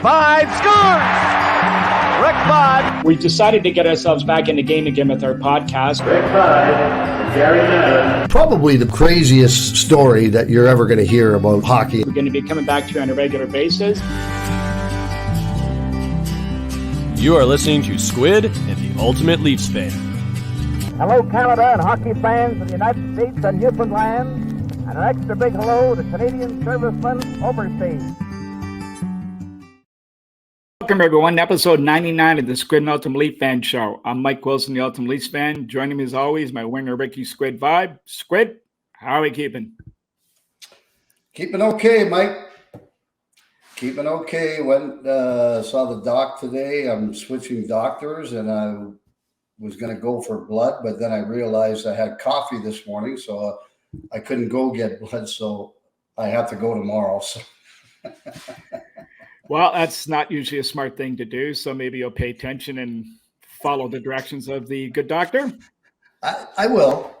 5 scores! Rick Bud. We decided to get ourselves back in the game again with our podcast. Rick Bud, Gary Madden. Probably the craziest story that you're ever going to hear about hockey. We're going to be coming back to you on a regular basis. You are listening to Squid and the Ultimate Leafs Fan. Hello, Canada and hockey fans of the United States and Newfoundland, and an extra big hello to Canadian servicemen overseas. Welcome, everyone, to episode 99 of the Squid and Ultimate Leaf Fan Show. I'm Mike Wilson, the Ultimate Leafs Fan. Joining me, as always, my winger, Ricky Squid Vibe. Squid, how are we keeping? Keeping okay, Mike. Keeping okay. Went saw the doc today. I'm switching doctors, and I was going to go for blood, but then I realized I had coffee this morning, so I couldn't go get blood, so I have to go tomorrow. So. Well, that's not usually a smart thing to do, so maybe you'll pay attention and follow the directions of the good doctor. I will.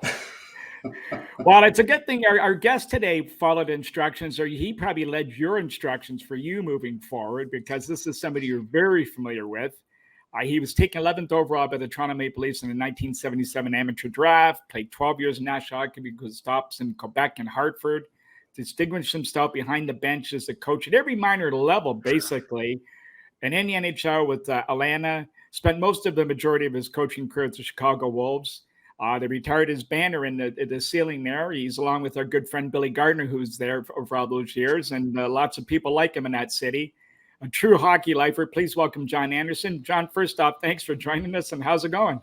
Well, it's a good thing our guest today followed instructions, or he probably led your instructions for you moving forward, because this is somebody you're very familiar with. He was taken 11th overall by the Toronto Maple Leafs in the 1977 amateur draft, played 12 years in National Hockey League with stops in Quebec and Hartford, distinguished himself behind the bench as a coach at every minor level, basically. And in the NHL with Atlanta, spent most of the majority of his coaching career at the Chicago Wolves. They retired his banner in the ceiling there. He's along with our good friend Billy Gardner, who's there for all those years, and lots of people like him in that city. A true hockey lifer. Please welcome John Anderson. John, first off, thanks for joining us, and how's it going?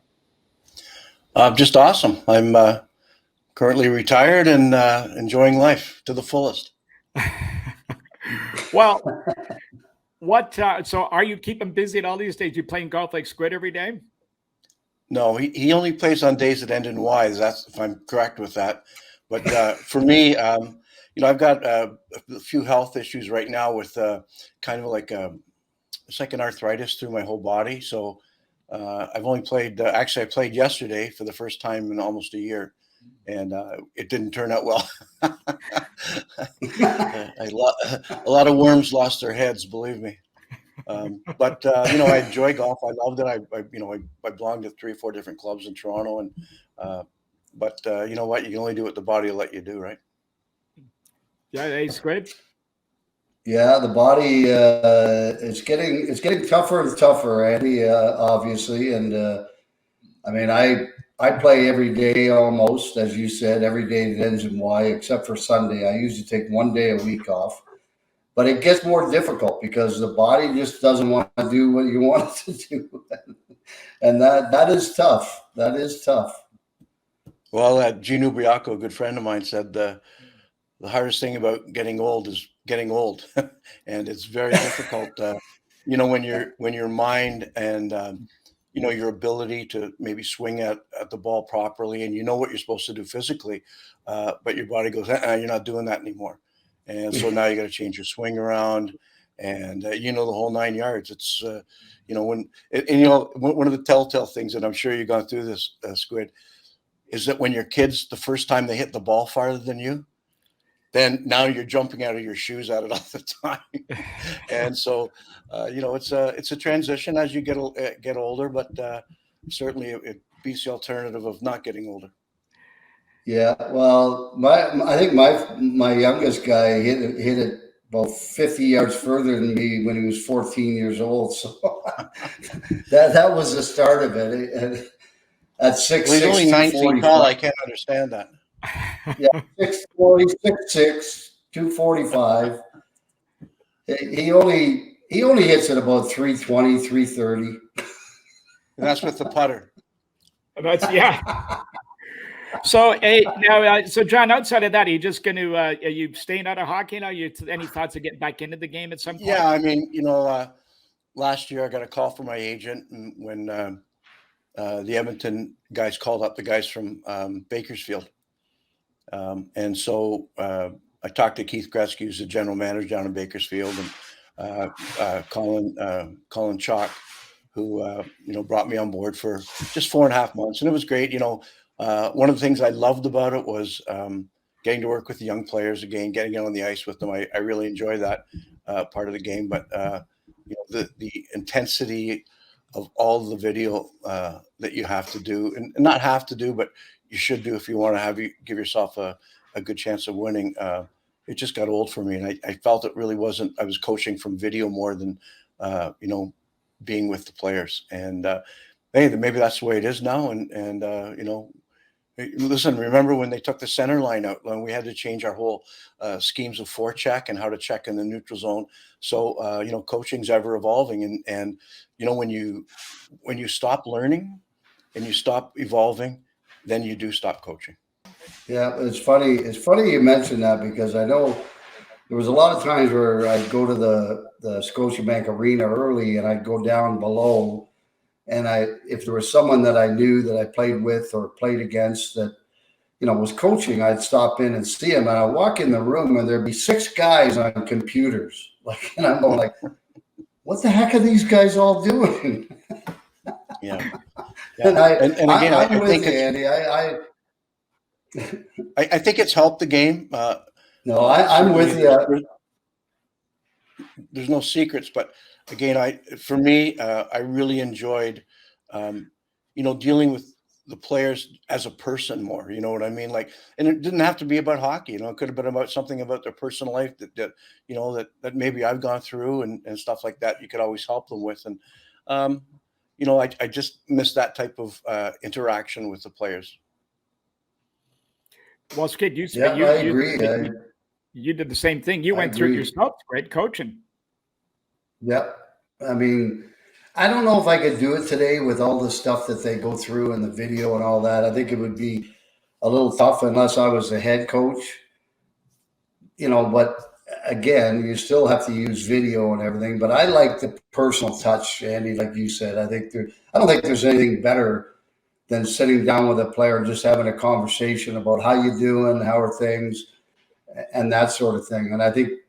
Just awesome. I'm currently retired and enjoying life to the fullest. Well, so are you keeping busy at all these days? You playing golf like Squid every day? No, he only plays on days that end in Y's. That's if I'm correct with that. But for me, I've got a few health issues right now with kind of like it's like an arthritis through my whole body. So I've only played. Actually, I played yesterday for the first time in almost a year, and it didn't turn out well. A lot of worms lost their heads, believe me. But I enjoy golf. I loved it. I belonged to 3 or 4 different clubs in Toronto, and but you know what? You can only do what the body will let you do, right? Yeah, it's great. Yeah, the body it's getting tougher and tougher, Andy. Obviously, and I play every day almost, as you said, every day that ends in Y, except for Sunday. I usually take one day a week off. But it gets more difficult because the body just doesn't want to do what you want it to do. And that is tough. That is tough. Well, Gene Ubriaco, a good friend of mine, said the hardest thing about getting old is getting old. And it's very difficult, when your mind and, your ability to maybe swing at the ball properly and you know what you're supposed to do physically, but your body goes, you're not doing that anymore. And so now you got to change your swing around and, the whole 9 yards. It's, one of the telltale things, and I'm sure you've gone through this, Squid, is that when your kids, the first time they hit the ball farther than you, then now you're jumping out of your shoes at it all the time. And so, it's a transition as you get older, but certainly it beats the alternative of not getting older. Yeah, well, I think my youngest guy hit it about 50 yards further than me when he was 14 years old. So that was the start of it. And at 6'6", he's only 9 feet tall. I can't understand that. Yeah, 6'4", 6'6", 245. He only hits it about 320, 330. And that's with the putter. That's yeah. So so John, outside of that, are you just going to are you staying out of hockey now? Any thoughts of getting back into the game at some point? Yeah, I mean, last year I got a call from my agent when the Edmonton guys called up the guys from Bakersfield, and so I talked to Keith Gretzky, who's the general manager down in Bakersfield, and Colin Chalk, who brought me on board for just 4.5 months, and it was great. One of the things I loved about it was getting to work with the young players again, getting out on the ice with them. I really enjoy that part of the game. But, the intensity of all the video that you have to do, and not have to do, but you should do if you want to give yourself a good chance of winning. It just got old for me, and I felt it really wasn't. I was coaching from video more than being with the players. And hey, maybe that's the way it is now. And listen, remember when they took the center line out, when we had to change our whole schemes of forecheck and how to check in the neutral zone. So coaching's ever evolving, and when you stop learning and you stop evolving, then you do stop coaching. Yeah, it's funny. It's funny you mentioned that, because I know there was a lot of times where I'd go to the Scotiabank Arena early, and I'd go down below, and if there was someone that I knew that I played with or played against that was coaching, I'd stop in and see him, and I'd walk in the room, and there'd be 6 guys on computers, and I'm going like, what the heck are these guys all doing? Yeah. And again, I think Andy. I think it's helped the game. No, I'm with you. There's no secrets, but again, I really enjoyed, dealing with the players as a person more. You know what I mean? Like, and it didn't have to be about hockey. It could have been about something about their personal life that maybe I've gone through and stuff like that. You could always help them with, and I just miss that type of interaction with the players. Well, Skid, I agree. You did the same thing. You went through it yourself. Great coaching. Yep. I mean, I don't know if I could do it today with all the stuff that they go through and the video and all that. I think it would be a little tough unless I was the head coach. But again, you still have to use video and everything. But I like the personal touch, Andy, like you said. I don't think there's anything better than sitting down with a player and just having a conversation about how you doing, how are things, and that sort of thing. And I think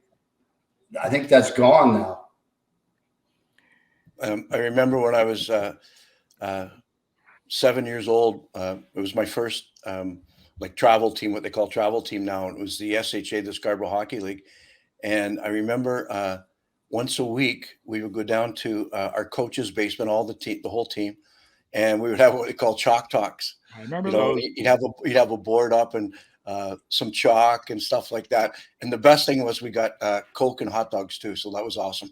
that's gone now. I remember when I was 7 years old, it was my first travel team, what they call travel team now. And it was the SHA, the Scarborough Hockey League. And I remember once a week, we would go down to our coach's basement, the whole team, and we would have what we call chalk talks. I remember those. You'd have a board up and some chalk and stuff like that. And the best thing was we got Coke and hot dogs too. So that was awesome.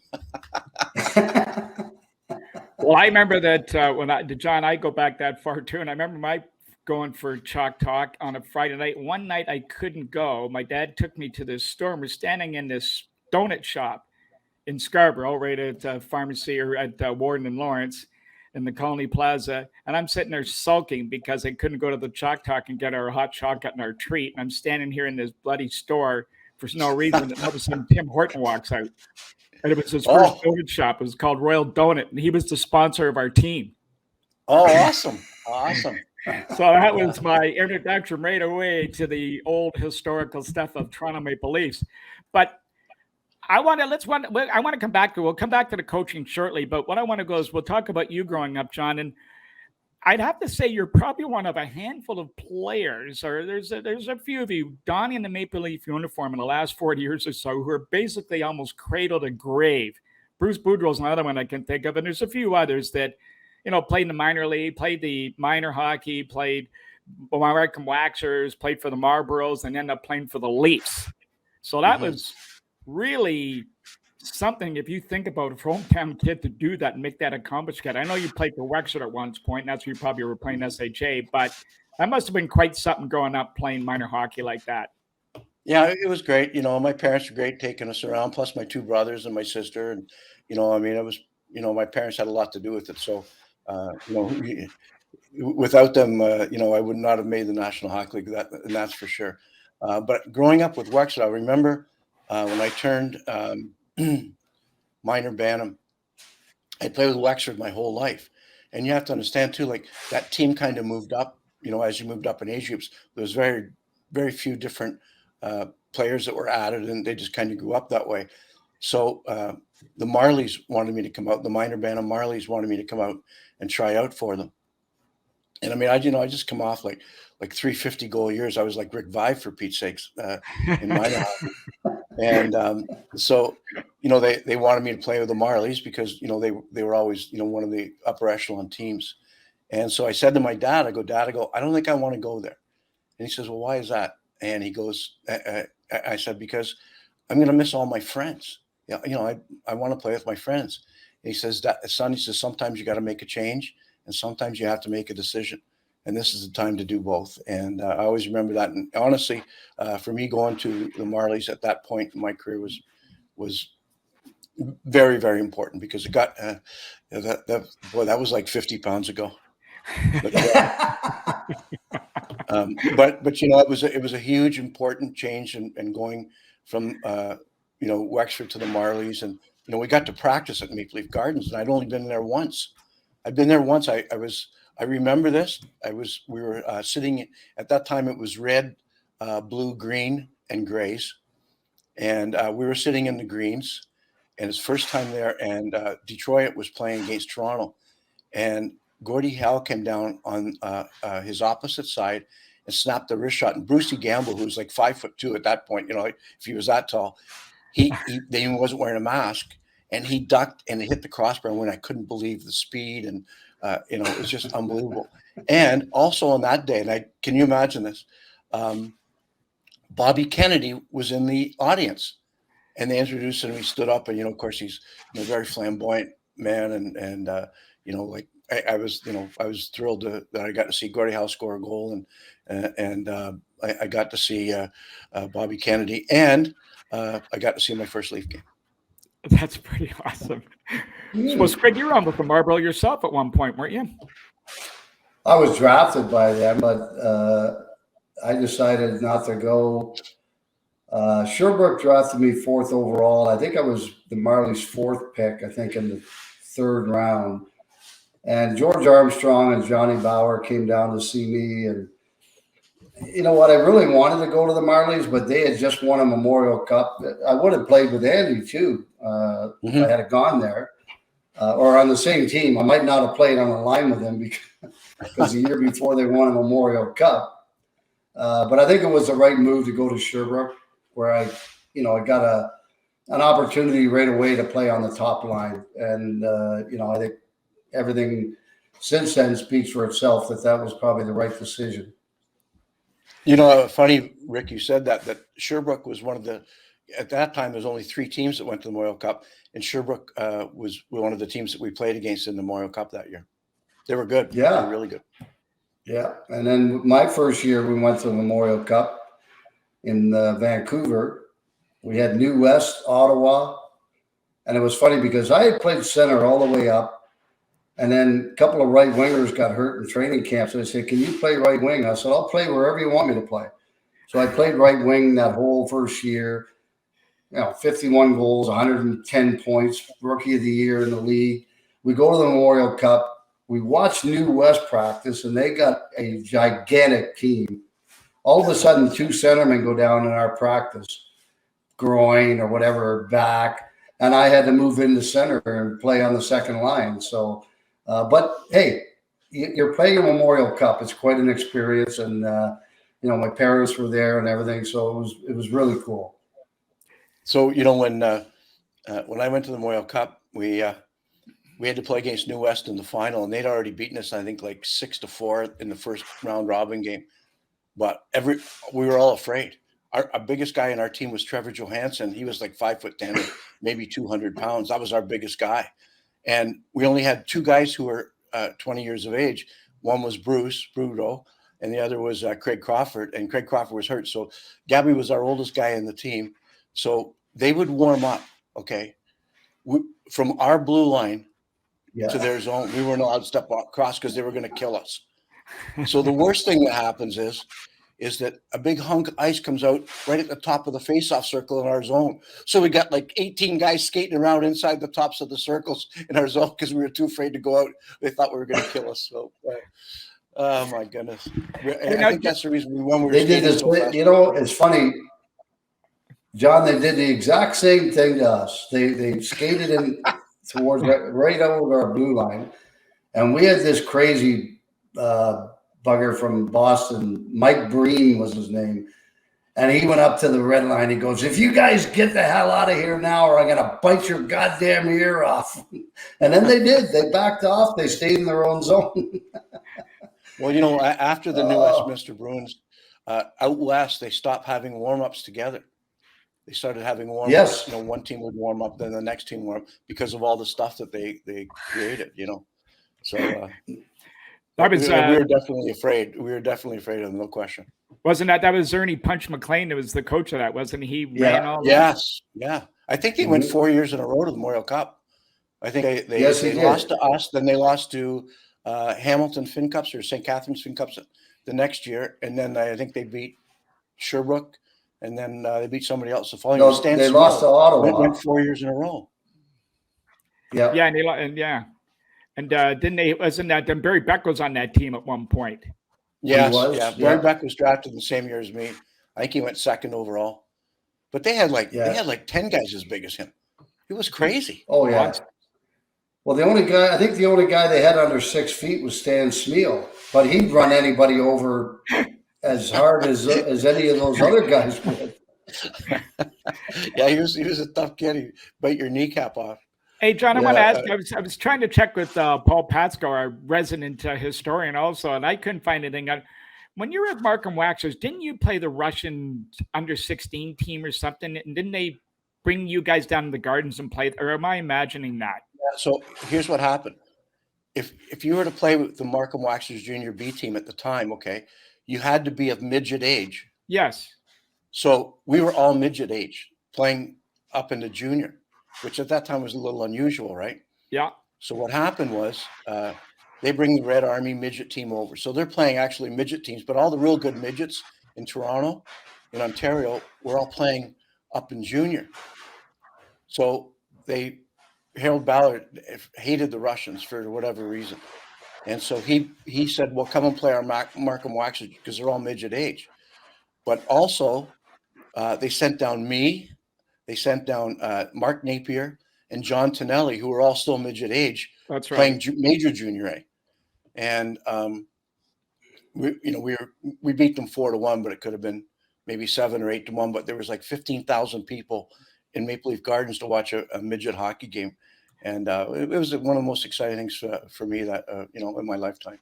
Well, I remember that John, I go back that far too. And I remember going for chalk talk on a Friday night. One night I couldn't go. My dad took me to this store. We're standing in this donut shop in Scarborough, right at pharmacy or at Warden and Lawrence in the Colony Plaza. And I'm sitting there sulking because I couldn't go to the chalk talk and get our hot chocolate and our treat. And I'm standing here in this bloody store for no reason. And all of a sudden Tim Horton walks out. And it was his first donut shop. It was called Royal Donut. And he was the sponsor of our team. Oh, awesome. Awesome. So that was my introduction right away to the old historical stuff of Toronto Maple Leafs. But I want to come back to, we'll come back to the coaching shortly, but what I want to go is we'll talk about you growing up, John. And I'd have to say you're probably one of a handful of players, or there's a few of you donning in the Maple Leaf uniform in the last 40 years or so who are basically almost cradle to grave. Bruce Boudreau's another one I can think of, and there's a few others that, played in the minor league, played the minor hockey, played American Waxers, played for the Marlboros, and ended up playing for the Leafs. So that was really something, if you think about it, for a hometown kid to do that and make that accomplishment. I know you played for Wexford at one point, and that's where you probably were playing SHA, but that must have been quite something growing up playing minor hockey like that. Yeah, it was great. My parents were great taking us around, plus my 2 brothers and my sister. And, it was, my parents had a lot to do with it. So, without them, I would not have made the National Hockey League, and that's for sure. But growing up with Wexford, I remember when I turned minor Bantam, I played with Wexford my whole life. And you have to understand too, like that team kind of moved up, as you moved up in age groups, there was very, very few different players that were added, and they just kind of grew up that way. So the Marlies wanted me to come out, the minor Bantam Marlies wanted me to come out and try out for them. And I mean, I just come off like 350 goal years. I was like Rick Vive, for Pete's sakes, in minor hockey. And so they wanted me to play with the Marlies because, they were always, one of the upper echelon teams. And so I said to my dad, I don't think I want to go there. And he says, well, why is that? And he goes, I said, because I'm going to miss all my friends. Yeah, I want to play with my friends. And he says, son, he says, sometimes you got to make a change and sometimes you have to make a decision. And this is the time to do both. And I always remember that. And honestly, for me, going to the Marlies at that point in my career was very, very important because it got that was like 50 pounds ago. But it was a huge, important change and going from Wexford to the Marlies, and we got to practice at Maple Leaf Gardens, and I'd only been there once. I'd been there once. I remember this. We were sitting at that time. It was red, blue, green, and grays, and we were sitting in the greens. And it's first time there. And Detroit was playing against Toronto, and Gordie Howe came down on his opposite side and snapped the wrist shot. And Brucey Gamble, who was like 5'2" at that point, if he was that tall, he wasn't wearing a mask, and he ducked and hit the crossbar. When I couldn't believe the speed, and it was just unbelievable. And also on that day, and can you imagine this? Bobby Kennedy was in the audience, and they introduced him. He stood up, and of course he's a very flamboyant man, and I was thrilled that I got to see Gordie Howe score a goal, and I got to see Bobby Kennedy, and I got to see my first Leaf game. That's pretty awesome. So, Squid, you were on with the Marlborough yourself at one point, weren't you? I was drafted by them, but I decided not to go. Sherbrooke drafted me 4th overall. I think I was the Marlies' 4th pick, I think in the 3rd round. And George Armstrong and Johnny Bauer came down to see me. And you know what? I really wanted to go to the Marlies, but they had just won a Memorial Cup. I would have played with Andy, too, if I had gone there. Or on the same team. I might not have played on a line with him because the year before they won a Memorial Cup. But I think it was the right move to go to Sherbrooke, where I got an opportunity right away to play on the top line. And, I think everything since then speaks for itself that was probably the right decision. Funny, Rick, you said that Sherbrooke was one of the, at that time, there's only 3 teams that went to the Memorial Cup, and Sherbrooke was one of the teams that we played against in the Memorial Cup that year. They were good. Yeah. They were really good. Yeah. And then my first year, we went to the Memorial Cup in Vancouver. We had New West, Ottawa. And it was funny because I had played center all the way up. And then a couple of right wingers got hurt in training camp. So they said, can you play right wing? I said, I'll play wherever you want me to play. So I played right wing that whole first year. 51 goals, 110 points, rookie of the year in the league. We go to the Memorial Cup. We watch New West practice, and they got a gigantic team. All of a sudden, 2 centermen go down in our practice, groin or whatever, back, and I had to move into center and play on the second line. So, but hey, you're playing a Memorial Cup. It's quite an experience, and my parents were there and everything, so it was really cool. So when I went to the Memorial Cup, we had to play against New West in the final, and they'd already beaten us, I think, like 6-4 in the first round robin game. But we were all afraid. Our biggest guy in our team was Trevor Johansson. He was like 5'10", maybe 200 pounds. That was our biggest guy, and we only had 2 guys who were 20 years of age. One was Bruce Brudo, and the other was Craig Crawford. And Craig Crawford was hurt, so Gabby was our oldest guy in the team. So they would warm up, okay, from our blue line to their zone. We weren't allowed to step across because they were going to kill us. So the worst thing that happens is that a big hunk of ice comes out right at the top of the face-off circle in our zone. So we got like 18 guys skating around inside the tops of the circles in our zone because we were too afraid to go out. They thought we were going to kill us. So, oh my goodness! And I think that's the reason we won. They did this. It's funny. John, they did the exact same thing to us. They skated in towards right over our blue line. And we had this crazy bugger from Boston, Mike Breen was his name. And he went up to the red line. He goes, "If you guys get the hell out of here now, or I'm going to bite your goddamn ear off." And then they did. They backed off. They stayed in their own zone. Well, after the New Westminster Bruins, out west, they stopped having warm-ups together. They started having warm-ups. Yes. One team would warm up, then the next team warm up because of all the stuff that they created, So we were definitely afraid. We were definitely afraid of them, no question. Wasn't that was Ernie Punch McLean that was the coach of that, wasn't he? Yeah. Ran all Yes. Yeah. I think they went 4 years in a row to the Memorial Cup. I think they lost to us, then they lost to Hamilton Fin Cups or St. Catharines Fin Cups the next year, and then I think they beat Sherbrooke, and then they beat somebody else the following year. They lost to Ottawa. Went 4 years in a row. Yeah. Yeah, and didn't they? Wasn't that then Barry Beck was on that team at one point? Yes, Barry Beck was drafted the same year as me. I think he went second overall. But they had like 10 guys as big as him. It was crazy. Oh yeah. Well, the only guy they had under 6 feet was Stan Smeal, but he'd run anybody over as hard as any of those other guys would. Yeah, he was a tough kid. He'd bite your kneecap off. Hey, John, I want to ask. I was trying to check with Paul Patsko, our resident historian, also, and I couldn't find anything. When you were at Markham Waxers, didn't you play the Russian under-16 team or something? And didn't they bring you guys down to the Gardens and play? Or am I imagining that? Yeah, so here's what happened. If you were to play with the Markham Waxers Junior B team at the time, okay, you had to be of midget age. Yes. So we were all midget age playing up into junior, which at that time was a little unusual, right? Yeah. So what happened was they bring the Red Army midget team over. So they're playing actually midget teams, but all the real good midgets in Toronto, in Ontario, were all playing up in junior. So Harold Ballard hated the Russians for whatever reason. And so he said, well, come and play our Markham Waxers because they're all midget age. But also they sent down me. They sent down Mark Napier and John Tonelli, who were all still midget age. That's right. Playing major junior A. And we beat them 4-1, but it could have been maybe 7 or 8-1. But there was like 15,000 people in Maple Leaf Gardens to watch a midget hockey game, and it was one of the most exciting things for me that in my lifetime.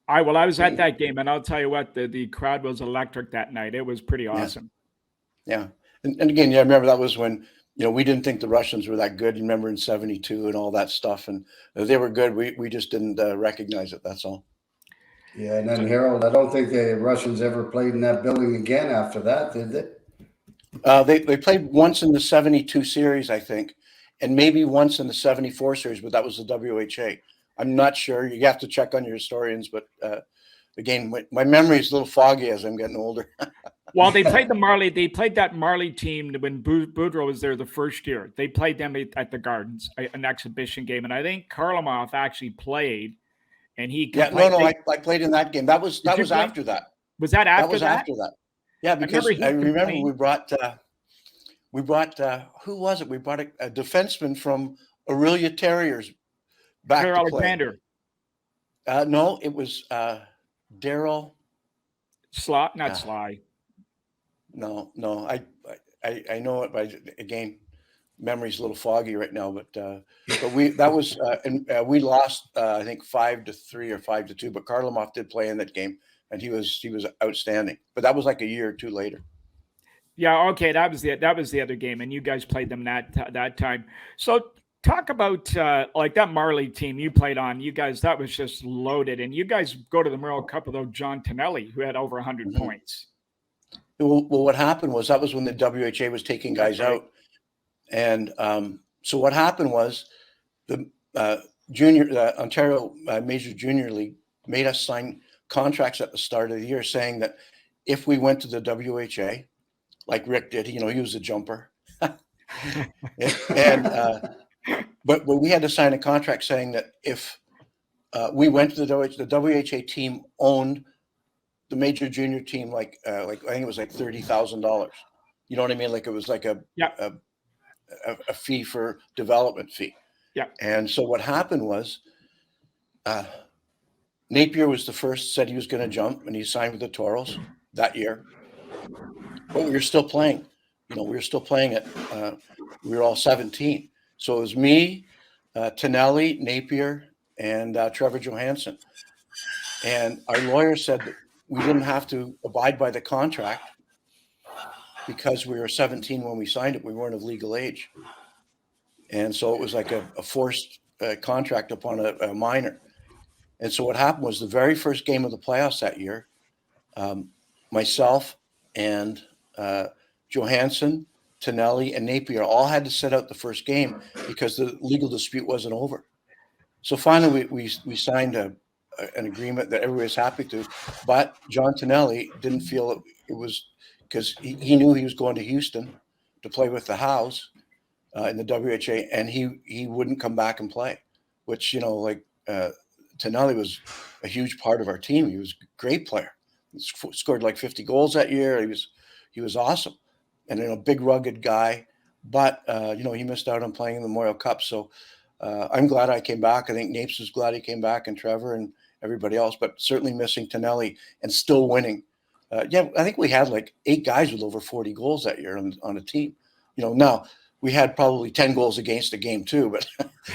I was at that game, and I'll tell you what, the crowd was electric that night. It was pretty awesome. Yeah. And again, I remember that was when we didn't think the Russians were that good. You remember in '72 and all that stuff, and they were good. We just didn't recognize it. That's all. Yeah, and then Harold, I don't think the Russians ever played in that building again after that, did they? They played once in the '72 series, I think, and maybe once in the '74 series, but that was the WHA. I'm not sure. You have to check on your historians, but again, my memory is a little foggy as I'm getting older. Well, they played that Marley team when Boudreau was there the first year. They played them at the Gardens, an exhibition game, and I think Karlamov actually played. And he I played in that game. That was after that. Was that after that? That was after that. Yeah, because I remember we brought who was it? We brought a defenseman from Aurelia Terriers back to play. Alexander. No, it was Daryl. Not Sly. No. I know it, but again, memory's a little foggy right now. But we lost I think 5-3 or 5-2. But Karlamov did play in that game, and he was outstanding. But that was like a year or two later. Yeah. Okay. That was the other game, and you guys played them that time. So talk about like that Marley team you played on. You guys, that was just loaded, and you guys go to the Memorial Cup with John Tonelli, who had over 100 points. Well, what happened was that was when the WHA was taking guys out, and so what happened was the Ontario Major Junior League made us sign contracts at the start of the year saying that if we went to the WHA, like Rick did, he was a jumper, but we had to sign a contract saying that if we went to the WHA team owned the major junior team, like I think it was like $30,000. You know what I mean? Like it was like a fee for development fee. Yeah. And so what happened was Napier was the first, said he was going to jump, and he signed with the Toros that year. but we were still playing. We were still playing it. We were all 17. So it was me, Tonelli, Napier, and Trevor Johansson. And our lawyer said that we didn't have to abide by the contract because we were 17 when we signed it. We weren't of legal age. And so it was like a forced contract upon a minor. And so what happened was the very first game of the playoffs that year, myself and Johansson, Tonelli, and Napier all had to sit out the first game because the legal dispute wasn't over. So finally, we signed an agreement that everybody was happy to, but John Tonelli didn't feel it was because he knew he was going to Houston to play with the Hows in the WHA, and he wouldn't come back and play, which, Tonelli was a huge part of our team. He was a great player. He scored like 50 goals that year. He was awesome, and a big rugged guy. But he missed out on playing in the Memorial Cup. So I'm glad I came back. I think Napes was glad he came back, and Trevor and everybody else. But certainly missing Tonelli and still winning. I think we had like 8 guys with over 40 goals that year on a team. Now we had probably 10 goals against a game too. But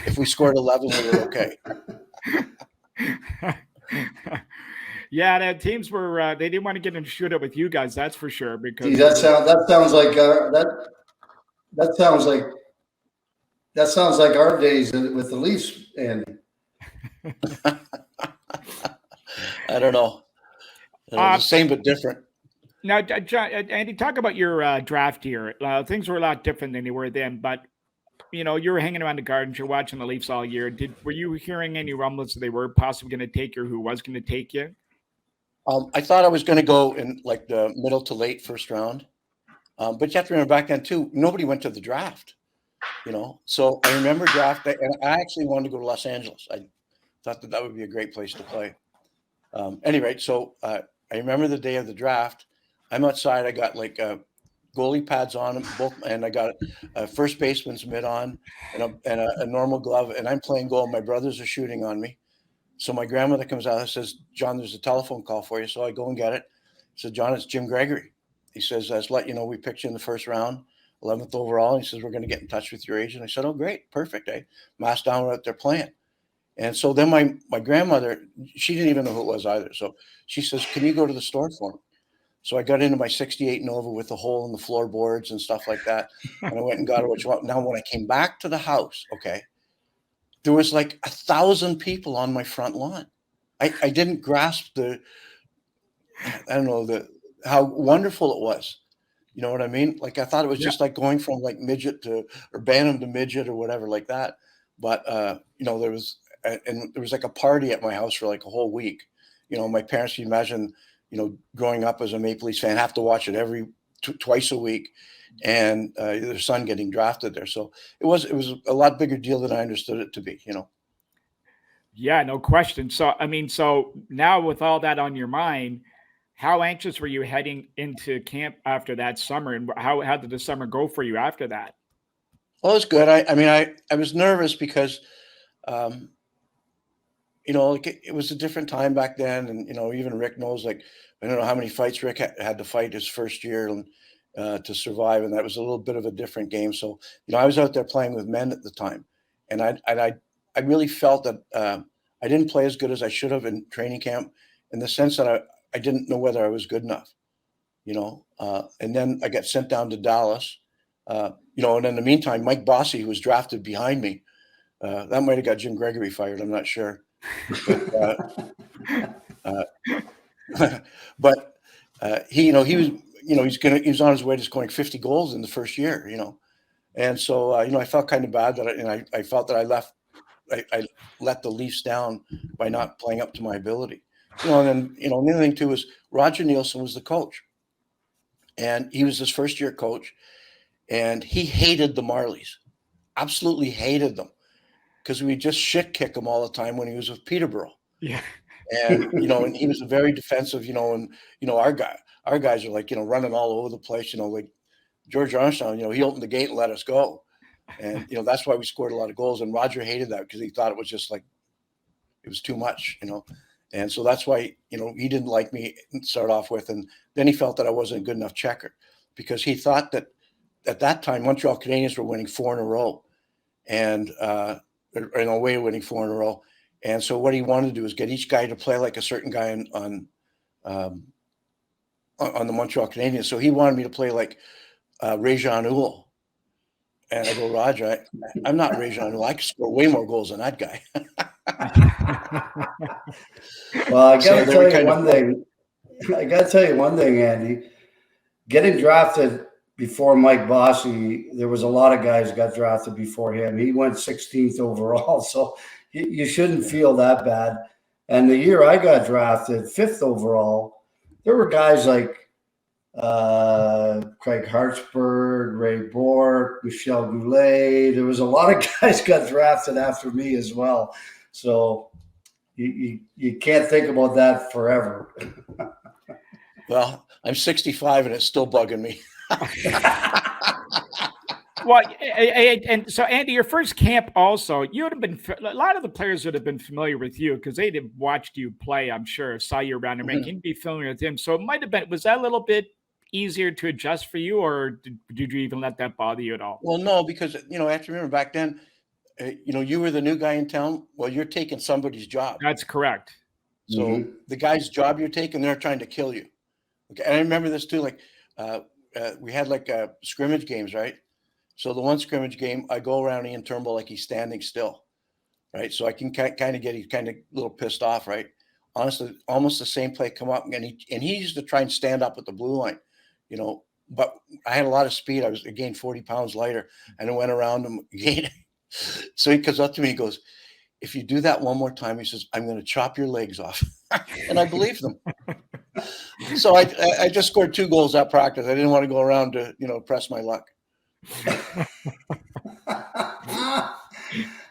if we scored 11, we were okay. Yeah, the teams were they didn't want to get in a shootout with you guys, that's for sure. Because that sounds like our days with the Leafs. And I don't know. The same but different. Now, John, Andy, talk about your draft year. Things were a lot different than they were then, but you were hanging around the Gardens, you're watching the Leafs all year. Were you hearing any rumblings that they were possibly going to take you, or who was going to take you? I thought I was going to go in like the middle to late first round. But you have to remember back then too, nobody went to the draft, So I remember draft day, and I actually wanted to go to Los Angeles. I thought that would be a great place to play. So I remember the day of the draft. I'm outside. I got like goalie pads on both, and I got a first baseman's mitt on and a normal glove, and I'm playing goal. My brothers are shooting on me. So my grandmother comes out and says, "John, there's a telephone call for you." So I go and get it. I said, "John, it's Jim Gregory." He says, "Let's let you know we picked you in the first round, 11th overall." And he says, "We're going to get in touch with your agent." I said, "Oh, great. Perfect. Mass down, we're out there playing." And so then my grandmother, she didn't even know who it was either. So she says, "Can you go to the store for me?" So I got into my 68 Nova with the hole in the floorboards and stuff like that. And I went and got it. Now, when I came back to the house, there was like 1,000 people on my front lawn. I didn't grasp how wonderful it was. You know what I mean? Like, I thought it was just like going from like midget or bantam to midget or whatever like that. But, there was like a party at my house for like a whole week. My parents, you imagine, growing up as a Maple Leafs fan, have to watch it every twice a week, and their son getting drafted there. So it was a lot bigger deal than I understood it to be. Yeah, no question. So so now with all that on your mind, how anxious were you heading into camp after that summer, and how did the summer go for you after that? Well, it was good. I was nervous because it was a different time back then. And, even Rick knows, like, I don't know how many fights Rick had to fight his first year and to survive. And that was a little bit of a different game. So, I was out there playing with men at the time, and I really felt that I didn't play as good as I should have in training camp, in the sense that I didn't know whether I was good enough, and then I got sent down to Dallas, and in the meantime, Mike Bossy, who was drafted behind me, that might've got Jim Gregory fired. I'm not sure. But he was on his way to scoring 50 goals in the first year, and so I felt kind of bad that I felt that I let the Leafs down by not playing up to my ability, and then the other thing too was Roger Nielsen was the coach, and he was his first year coach, and he hated the Marlies, absolutely hated them. Because we just shit kick him all the time when he was with Peterborough. Yeah. And, and he was very defensive, and, our guys are like, running all over the place, like George Armstrong, he opened the gate and let us go. And, that's why we scored a lot of goals. And Roger hated that because he thought it was just like, it was too much, And so that's why, he didn't like me to start off with. And then he felt that I wasn't a good enough checker because he thought that at that time, Montreal Canadiens were winning 4 in a row and in a way winning 4 in a row. And so what he wanted to do is get each guy to play like a certain guy on the Montreal Canadiens. So he wanted me to play like Réjean Houle. And I go, Roger, I'm not Réjean Houle. I can score way more goals than that guy. Well, I got to tell you one thing. I got to tell you one thing, Andy. Getting drafted before Mike Bossy, there was a lot of guys got drafted before him. He went 16th overall, so you shouldn't feel that bad. And the year I got drafted, 5th overall, there were guys like Craig Hartsburg, Ray Bourque, Michel Goulet. There was a lot of guys got drafted after me as well. So you can't think about that forever. Well, I'm 65 and it's still bugging me. Well, and so Andy, your first camp also, you would have been, a lot of the players would have been familiar with you because they'd have watched you play, I'm sure, saw you around the rink, you'd be familiar with him. So it might have been, was that a little bit easier to adjust for you, or did you even let that bother you at all? Well, no, because, I have to remember back then, you were the new guy in town. Well, you're taking somebody's job. That's correct. So the guy's job you're taking, they're trying to kill you. Okay. And I remember this too, like we had like scrimmage games, right? So the one scrimmage game, I go around Ian Turnbull like he's standing still, right? So I can kind of get, he's kind of a little pissed off, right? Honestly, almost the same play come up, and he used to try and stand up at the blue line, but I had a lot of speed. I gained 40 pounds lighter, and I went around him again. So he comes up to me, he goes, if you do that one more time, he says, I'm going to chop your legs off. And I believed him. So I just scored 2 goals that practice. I didn't want to go around to, press my luck.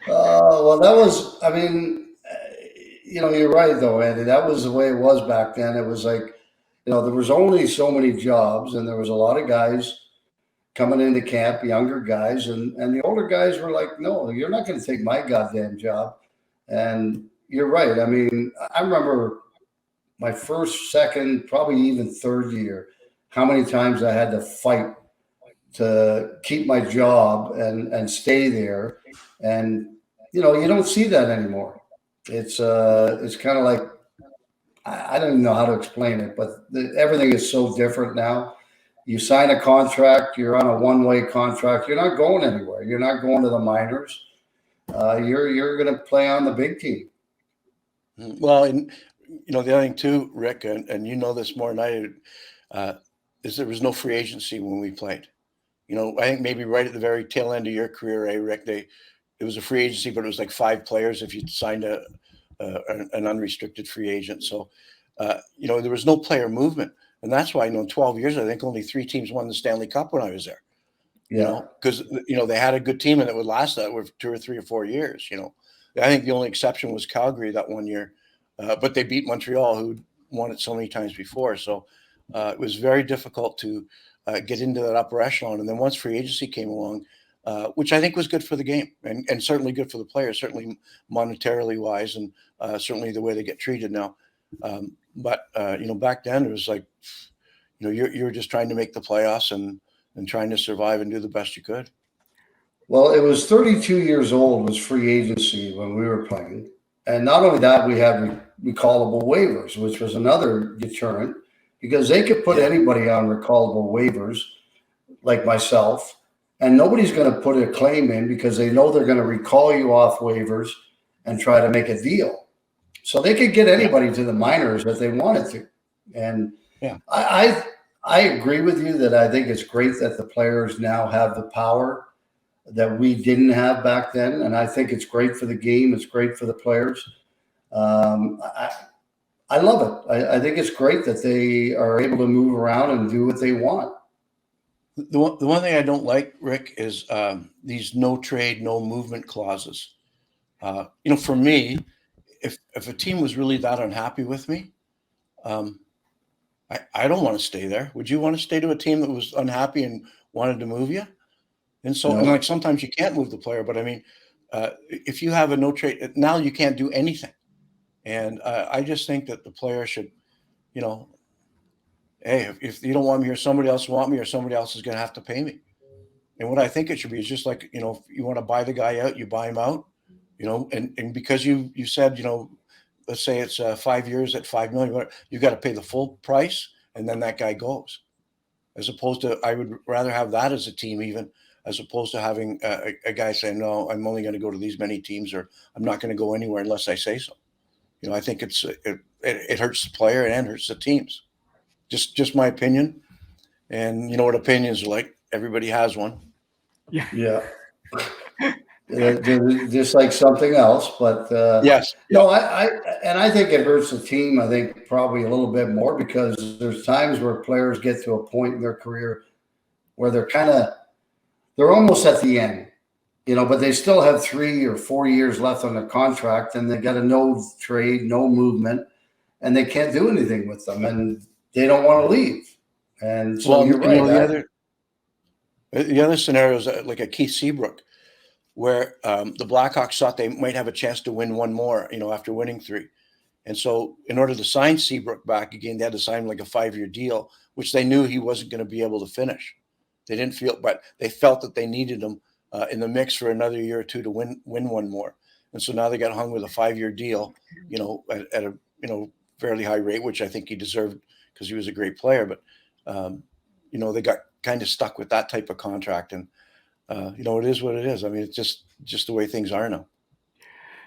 Well, that was, you're right though, Andy. That was the way it was back then. It was like, there was only so many jobs, and there was a lot of guys coming into camp, younger guys, and the older guys were like, no, you're not going to take my goddamn job. And you're right. I remember my first, second, probably even third year, how many times I had to fight to keep my job and stay there. And, you don't see that anymore. It's kind of like, I don't even know how to explain it, but everything is so different now. You sign a contract, you're on a one-way contract. You're not going anywhere. You're not going to the minors. You're going to play on the big team. Well, and the other thing too, Rick, and this more than I did, is there was no free agency when we played. I think maybe right at the very tail end of your career, Rick, it was a free agency, but it was like 5 players if you signed an unrestricted free agent. So, there was no player movement. And that's why, in 12 years, I think only 3 teams won the Stanley Cup when I was there. Yeah. Because, they had a good team and it would last that for 2 or 3 or 4 years, I think the only exception was Calgary that one year. But they beat Montreal, who won it so many times before. So it was very difficult to get into that upper echelon. And then once free agency came along, which I think was good for the game and certainly good for the players, certainly monetarily wise, and certainly the way they get treated now. But back then it was like, you're just trying to make the playoffs and trying to survive and do the best you could. Well, it was 32 years old was free agency when we were playing. And not only that, we had recallable waivers, which was another deterrent because they could put anybody on recallable waivers like myself, and nobody's going to put a claim in because they know they're going to recall you off waivers and try to make a deal. So they could get anybody to the minors if they wanted to. And I agree with you that I think it's great that the players now have the power that we didn't have back then. And I think it's great for the game. It's great for the players. I love it. I think it's great that they are able to move around and do what they want. The one thing I don't like, Rick, is these no trade, no movement clauses. For me, if a team was really that unhappy with me, I don't want to stay there. Would you want to stay to a team that was unhappy and wanted to move you? And so, No. and like sometimes you can't move the player, but if you have a no trade, now you can't do anything. And I just think that the player should, you know, hey, if you don't want me here, somebody else want me, or somebody else is going to have to pay me. And what I think it should be is just like, you know, if you want to buy the guy out, you buy him out, you know, and because you said, you know, let's say it's 5 years at $5 million, you got to pay the full price, and then that guy goes. As opposed to, I would rather have that as a team, even as opposed to having a guy saying, no, I'm only going to go to these many teams, or I'm not going to go anywhere unless I say so. You know, I think it hurts the player and hurts the teams. Just my opinion. And you know what opinions are like. Everybody has one. Yeah. Just like something else, but yes. No, I think it hurts the team. I think probably a little bit more because there's times where players get to a point in their career where they're almost at the end, you know, but they still have 3 or 4 years left on their contract, and they got a no trade, no movement, and they can't do anything with them, and they don't want to leave. And so you're right. You know, the other scenario is like a Keith Seabrook, where the Blackhawks thought they might have a chance to win one more, you know, after winning 3. And so in order to sign Seabrook back again, they had to sign like a 5-year deal, which they knew he wasn't going to be able to finish. They didn't feel, but they felt that they needed him in the mix for another year or two to win one more. And so now they got hung with a 5-year deal, you know, at a, you know, fairly high rate, which I think he deserved because he was a great player. But, you know, they got kind of stuck with that type of contract. And, you know, it is what it is. I mean, it's just the way things are now.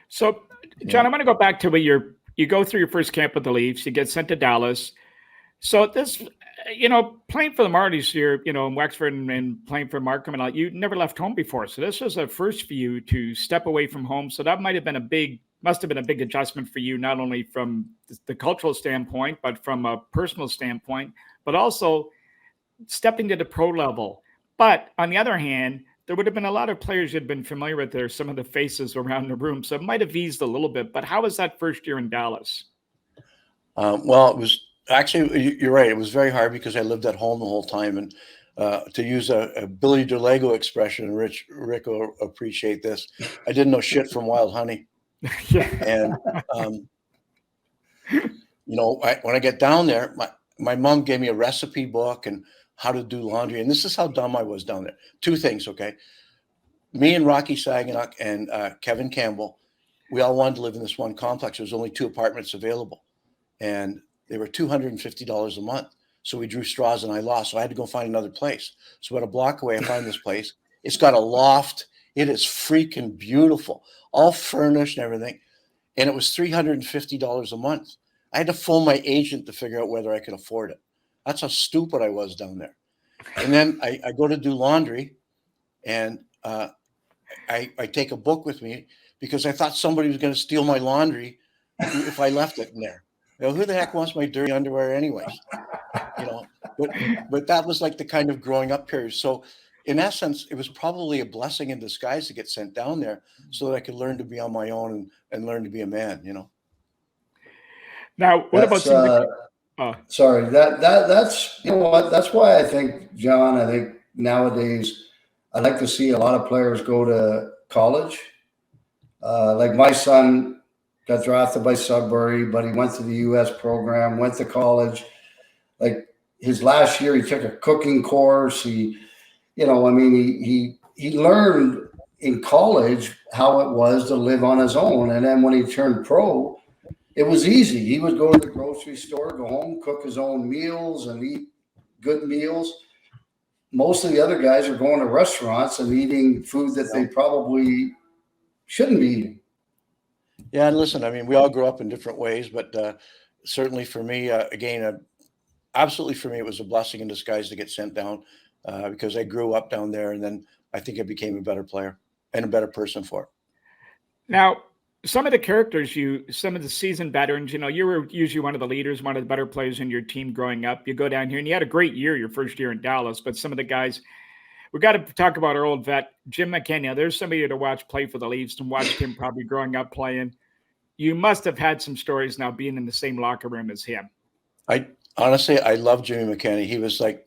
So, John, I want to go back to where you go through your first camp with the Leafs, you get sent to Dallas. So this, you know, playing for the Marlies here, you know, in Wexford and playing for Markham and all, you never left home before. So this was a first for you to step away from home. So that must have been a big adjustment for you, not only from the cultural standpoint, but from a personal standpoint, but also stepping to the pro level. But on the other hand, there would have been a lot of players you'd been familiar with there, some of the faces around the room. So it might have eased a little bit. But how was that first year in Dallas? Well, it was actually, you're right. It was very hard because I lived at home the whole time. And to use a Billy DeLego expression, Rick will appreciate this. I didn't know shit from wild honey. And, you know, when I get down there, my mom gave me a recipe book and how to do laundry. And this is how dumb I was down there. 2 things, okay? Me and Rocky Saganuk and Kevin Campbell, we all wanted to live in this one complex. There was only 2 apartments available. And they were $250 a month. So we drew straws and I lost. So I had to go find another place. So about a block away, I find this place. It's got a loft. It is freaking beautiful, all furnished and everything. And it was $350 a month. I had to phone my agent to figure out whether I could afford it. That's how stupid I was down there. And then I go to do laundry, and I take a book with me because I thought somebody was going to steal my laundry if I left it in there. You know, who the heck wants my dirty underwear anyways? You know, but that was like the kind of growing up period. So in essence, it was probably a blessing in disguise to get sent down there so that I could learn to be on my own and learn to be a man, you know. Now, what about sorry, that's, you know what, that's why I think, John, I think nowadays I'd like to see a lot of players go to college. Like my son got drafted by Sudbury, but he went to the U.S. program, went to college. Like his last year, he took a cooking course. He, you know, I mean, he learned in college how it was to live on his own. And then when he turned pro, it was easy. He would go to the grocery store, go home, cook his own meals and eat good meals. Most of the other guys are going to restaurants and eating food that they probably shouldn't be eating. Yeah, and listen, I mean, we all grew up in different ways, but certainly for me, absolutely for me, it was a blessing in disguise to get sent down because I grew up down there, and then I think I became a better player and a better person for it. Now, some of the characters, some of the seasoned veterans, you know, you were usually one of the leaders, one of the better players in your team growing up. You go down here and you had a great year, your first year in Dallas, but some of the guys, we got to talk about our old vet, Jim McKenna. There's somebody to watch play for the Leafs and watched him probably growing up playing. You must have had some stories now being in the same locker room as him. I honestly love Jimmy McKenna. He was like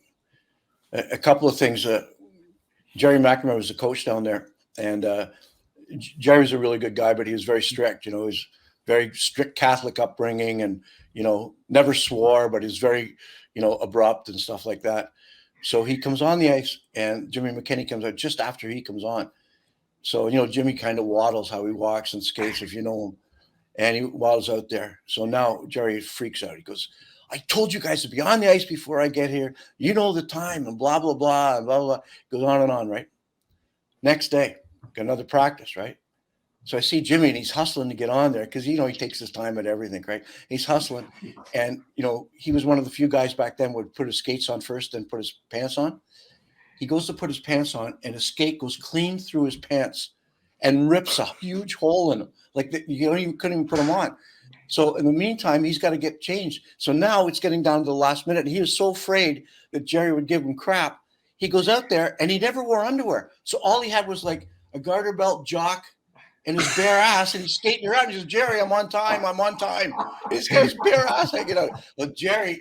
a couple of things. Jerry McNamara was the coach down there, and Jerry's a really good guy, but he was very strict. You know, he's very strict Catholic upbringing, and never swore, but is very abrupt and stuff like that. So he comes on the ice, and Jimmy McKinney comes out just after he comes on. So Jimmy kind of waddles how he walks and skates, if you know him, and he waddles out there. So now Jerry freaks out. He goes, "I told you guys to be on the ice before I get here. You know the time," and blah blah blah and blah blah. Goes on and on, right? Next day, got another practice, right? So I see Jimmy, and he's hustling to get on there because he takes his time at everything, right? He's hustling, and he was one of the few guys back then would put his skates on first, then put his pants on. He goes to put his pants on, and his skate goes clean through his pants and rips a huge hole in them, like you couldn't even put them on. So in the meantime, he's got to get changed. So now it's getting down to the last minute, and he was so afraid that Jerry would give him crap. He goes out there, and he never wore underwear, so all he had was like a garter belt, jock, and his bare ass, and he's skating around. He says, "Jerry, I'm on time. I'm on time." His bare ass hanging out. But Jerry,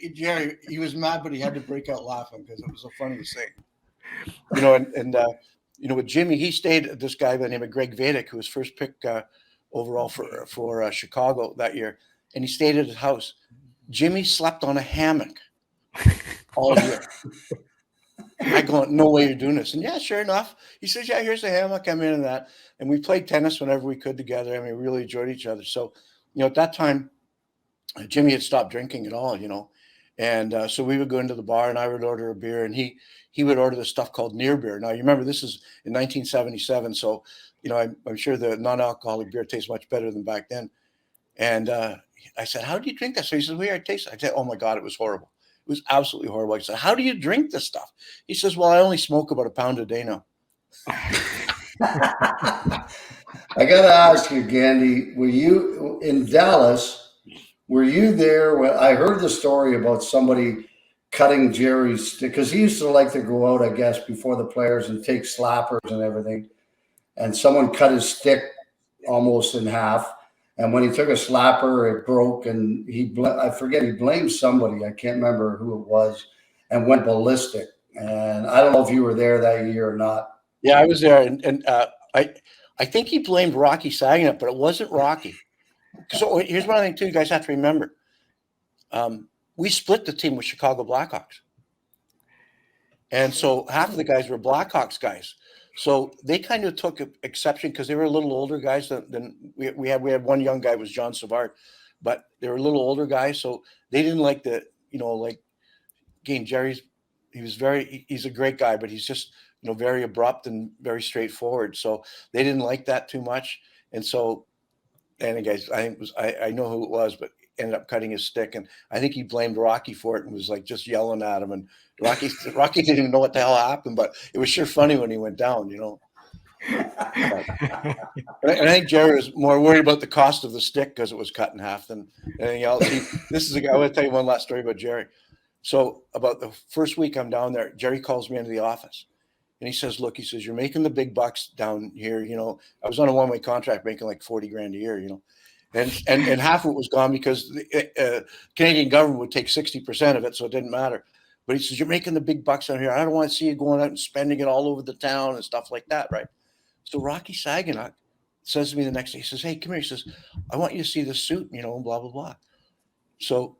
he was mad, but he had to break out laughing because it was the funniest thing. With Jimmy, he stayed at this guy by the name of Greg Vadic, who was first pick overall for Chicago that year, and he stayed at his house. Jimmy slept on a hammock all year. I go, "No way you're doing this." And yeah, sure enough, he says, "Yeah, here's the hammock. I'm in that." And we played tennis whenever we could together. I mean, we really enjoyed each other. So, at that time, Jimmy had stopped drinking at all, and so we would go into the bar, and I would order a beer, and he would order this stuff called near beer. Now, you remember this is in 1977, so I'm sure the non-alcoholic beer tastes much better than back then. And I said, "How do you drink that?" So he says, "Well, here, I taste it." I said, "Oh my God, it was horrible. It was absolutely horrible." I said, "How do you drink this stuff?" He says, "Well, I only smoke about a pound a day now." I got to ask you, Gandhi, were you in Dallas? Were you there when I heard the story about somebody cutting Jerry's stick? Because he used to like to go out, I guess, before the players and take slappers and everything. And someone cut his stick almost in half. And when he took a slapper, it broke. And he blamed somebody. I can't remember who it was, and went ballistic. And I don't know if you were there that year or not. Yeah, I was there, and I think he blamed Rocky Saginaw, but it wasn't Rocky. So here's one thing too, you guys have to remember. We split the team with Chicago Blackhawks, and so half of the guys were Blackhawks guys. So they kind of took exception because they were a little older guys than we had. We had one young guy, was John Savard, but they were a little older guys, so they didn't like again, Jerry's. He's a great guy, but he's just very abrupt and very straightforward. So they didn't like that too much. And so, and guys, I know who it was, but ended up cutting his stick. And I think he blamed Rocky for it and was like just yelling at him. And Rocky didn't even know what the hell happened, but it was sure funny when he went down, And I think Jerry was more worried about the cost of the stick because it was cut in half than anything else. This is a guy. I want to tell you one last story about Jerry. So about the first week I'm down there, Jerry calls me into the office. And he says, "Look," he says, "you're making the big bucks down here. I was on a one-way contract making like $40,000 a year, and half of it was gone because the Canadian government would take 60% of it. So it didn't matter. But he says, "You're making the big bucks down here. I don't want to see you going out and spending it all over the town and stuff like that." Right. So Rocky Saginaw says to me the next day, he says, "Hey, come here." He says, "I want you to see this suit, blah, blah, blah." So,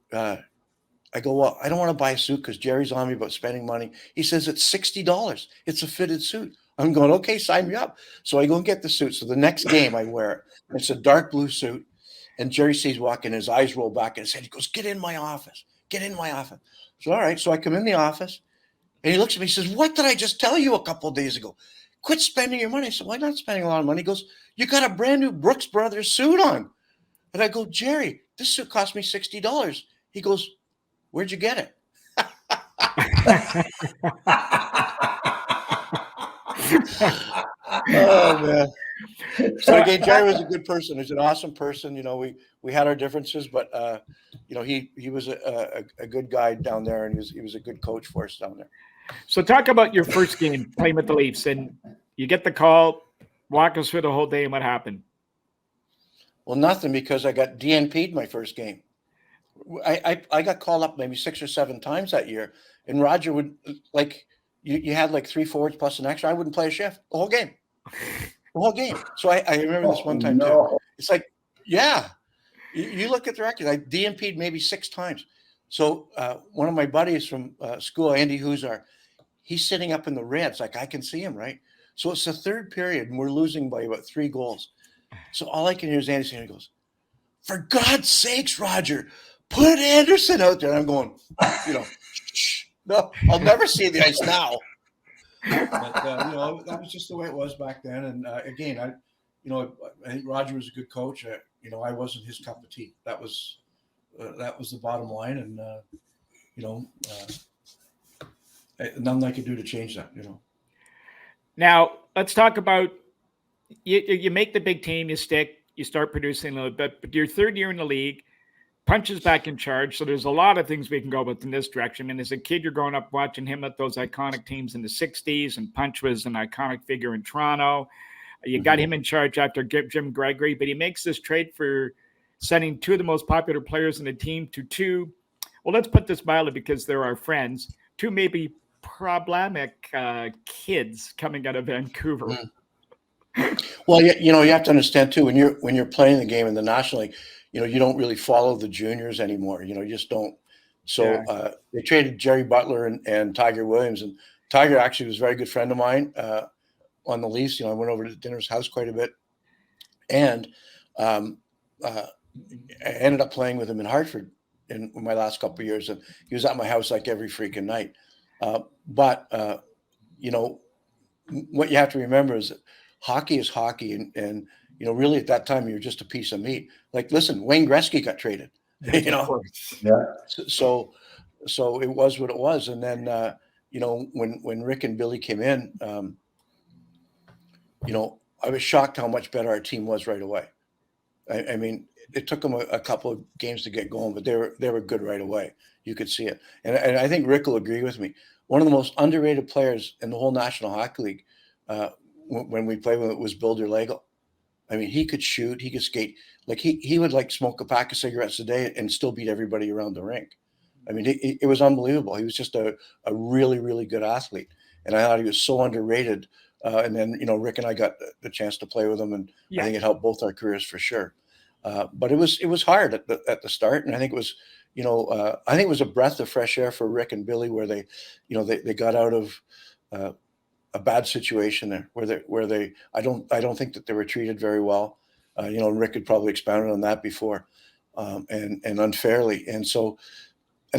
I go, "Well, I don't want to buy a suit because Jerry's on me about spending money." He says, "It's $60. It's a fitted suit." I'm going, "Okay, sign me up." So I go and get the suit. So the next game I wear it. It's a dark blue suit. And Jerry sees walking, his eyes roll back in his head. He goes, "Get in my office. Get in my office." So, all right. So I come in the office and he looks at me. He says, "What did I just tell you a couple of days ago? Quit spending your money." I said, "Why not spending a lot of money?" He goes, "You got a brand new Brooks Brothers suit on." And I go, "Jerry, this suit cost me $60. He goes, "Where'd you get it?" Oh man! So again, Jerry was a good person. He's an awesome person. We had our differences, but he was a good guy down there, and he was a good coach for us down there. So talk about your first game playing with the Leafs, and you get the call. Walk us through the whole day and what happened. Well, nothing, because I got DNP'd my first game. I got called up maybe 6 or 7 times that year, and Roger would you had like 3 forwards plus an extra. I wouldn't play a shift the whole game. So I remember this one time too. It's like, yeah. You look at the record. I DMP'd maybe 6 times. So one of my buddies from school, Andy Huzar, he's sitting up in the Reds. Like, I can see him, right? So it's the third period, and we're losing by about 3 goals. So all I can hear is Andy saying, he goes, "For God's sakes, Roger, put Anderson out there." And I'm going, shh. No, I'll never see the ice now. But, that was just the way it was back then. And again, I think Roger was a good coach. I wasn't his cup of tea. That was the bottom line. And, nothing I could do to change that, Now, let's talk about you make the big team, you stick, you start producing a little bit, but your third year in the league, Punch is back in charge. So there's a lot of things we can go with in this direction. And as a kid, you're growing up watching him at those iconic teams in the 60s, and Punch was an iconic figure in Toronto. You got him in charge after Jim Gregory, but he makes this trade for sending 2 of the most popular players in the team to 2. Well, let's put this mildly because they're our friends. 2 maybe problematic kids coming out of Vancouver. Well, you have to understand too, when you're playing the game in the National League, you don't really follow the juniors anymore. You just don't. So they traded Jerry Butler and Tiger Williams, and Tiger actually was a very good friend of mine on the Leafs. I went over to Dinner's house quite a bit, and I ended up playing with him in Hartford in my last couple of years, and he was at my house like every freaking night. But what you have to remember is that hockey is hockey, and really at that time you're just a piece of meat. Like, listen, Wayne Gretzky got traded, Yeah. So it was what it was. And then when Rick and Billy came in, I was shocked how much better our team was right away. I mean, it took them a couple of games to get going, but they were good right away. You could see it, and I think Rick will agree with me. One of the most underrated players in the whole National Hockey League when we played with it was Bill Derlago. I mean, he could shoot, he could skate. Like he would smoke a pack of cigarettes a day and still beat everybody around the rink. I mean, it was unbelievable. He was just a really, really good athlete, and I thought he was so underrated. And then Rick and I got the chance to play with him, and I think it helped both our careers for sure. But it was hard at the start, and I think it was it was a breath of fresh air for Rick and Billy, where they got out of a bad situation there, where they I don't think that they were treated very well. Rick had probably expounded on that before, and unfairly, and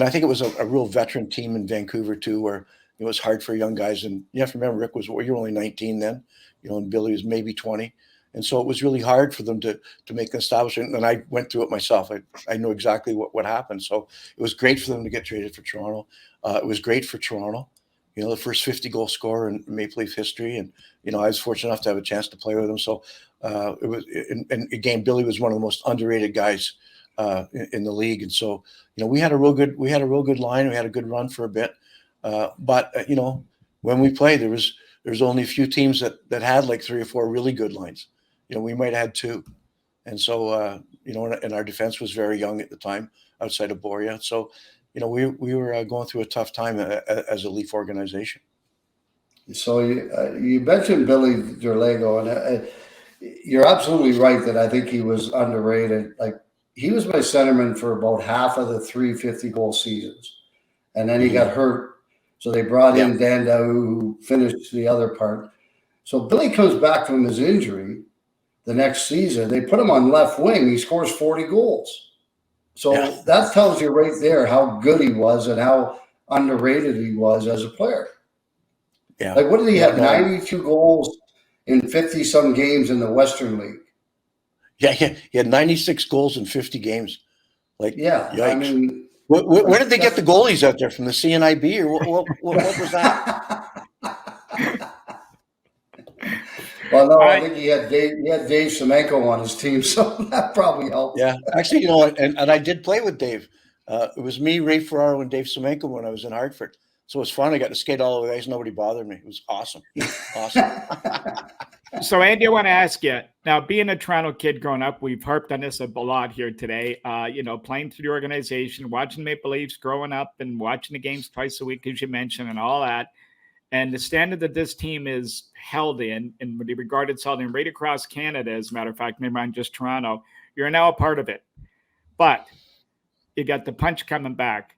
I think it was a real veteran team in Vancouver too, where it was hard for young guys. And you have to remember, Rick you're only 19 then, and Billy was maybe 20. And so it was really hard for them to make an establishment. And I went through it myself. I know exactly what happened. So it was great for them to get traded for Toronto. It was great for Toronto, the first 50-goal scorer in Maple Leaf history. And, I was fortunate enough to have a chance to play with him. So it was, and again, Billy was one of the most underrated guys in the league. And so, we had a real good line. We had a good run for a bit. But when we played, there was only a few teams that had like 3 or 4 really good lines. We might have had 2. And so, and our defense was very young at the time outside of Boria. So, we were going through a tough time as a Leaf organization. So you mentioned Billy Derlago, and you're absolutely right that I think he was underrated. Like, he was my centerman for about half of the 3 50-goal seasons. And then he got hurt. So they brought in Dan Dow, who finished the other part. So Billy comes back from his injury the next season. They put him on left wing. He scores 40 goals. So that tells you right there how good he was and how underrated he was as a player. Yeah. Like, what did he have? 92 goals in 50-some games in the Western League. Yeah, he had 96 goals in 50 games. Like, yikes. I mean, where did they get the goalies out there, from the CNIB, or what was that? Well, no, I think he had Dave Semenko on his team, so that probably helped. Yeah, actually, and I did play with Dave. It was me, Ray Ferraro, and Dave Semenko when I was in Hartford. So it was fun. I got to skate all over the ice. Nobody bothered me. It was awesome. Awesome. So, Andy, I want to ask you, now, being a Toronto kid growing up, we've harped on this a lot here today, playing through the organization, watching Maple Leafs, growing up and watching the games twice a week, as you mentioned, and all that. And the standard that this team is held in, and regarded held in right across Canada, as a matter of fact, never mind just Toronto, you're now a part of it. But you got the punch coming back,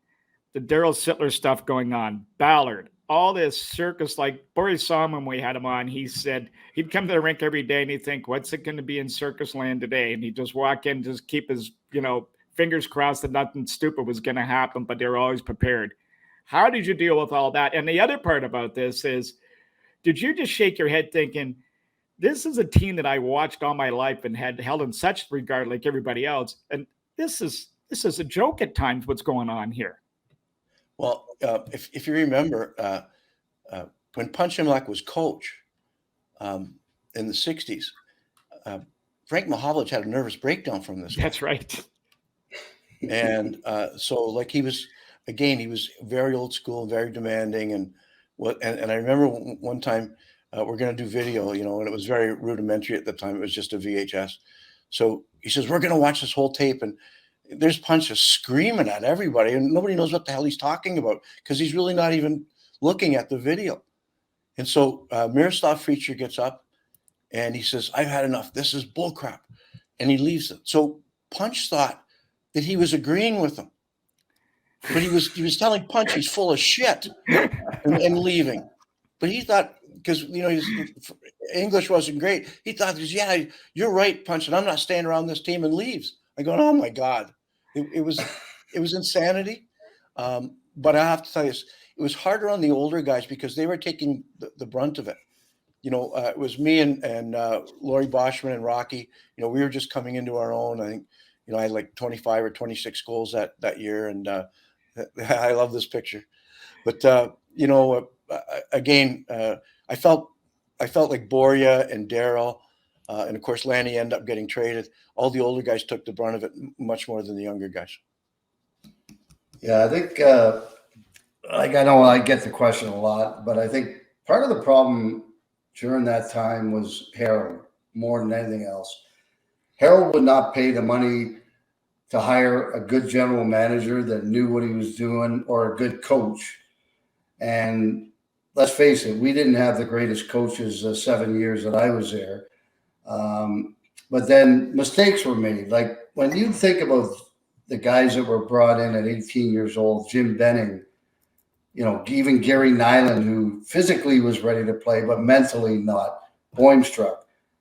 the Daryl Sittler stuff going on, Ballard, all this circus. Like Boris saw him when we had him on. He said he'd come to the rink every day and he'd think, what's it going to be in circus land today? And he'd just walk in, just keep his, fingers crossed that nothing stupid was going to happen, but they were always prepared. How did you deal with all that? And the other part about this is, did you just shake your head thinking, this is a team that I watched all my life and had held in such regard like everybody else, and this is a joke at times what's going on here? Well, if you remember, when Punch Imlach was coach in the 60s, Frank Mahovlich had a nervous breakdown from this. That's right. And so like he was very old school, very demanding. And I remember one time we're going to do video, and it was very rudimentary at the time. It was just a VHS. So he says, we're going to watch this whole tape. And there's Punch just screaming at everybody. And nobody knows what the hell he's talking about because he's really not even looking at the video. And so Miroslav Feature gets up and he says, I've had enough. This is bullcrap. And he leaves it. So Punch thought that he was agreeing with him. But he was telling Punch he's full of shit and leaving. But he thought, because his English wasn't great, he thought, yeah, you're right, Punch, and I'm not staying around this team, and leaves. I go, oh my God, it was insanity. But I have to tell you, it was harder on the older guys because they were taking the brunt of it. It was me and Laurie Boschman and Rocky. We were just coming into our own. I think, I had like 25 or 26 goals that year, and I love this picture. But again, I felt like Borja and Daryl, and of course Lanny ended up getting traded. All the older guys took the brunt of it much more than the younger guys. Yeah, I think I know I get the question a lot, but I think part of the problem during that time was Harold more than anything else. Harold would not pay the money to hire a good general manager that knew what he was doing or a good coach. And let's face it, we didn't have the greatest coaches 7 years that I was there. But then mistakes were made. Like when you think about the guys that were brought in at 18 years old, Jim Benning, even Gary Nyland, who physically was ready to play, but mentally not, Boimstruck.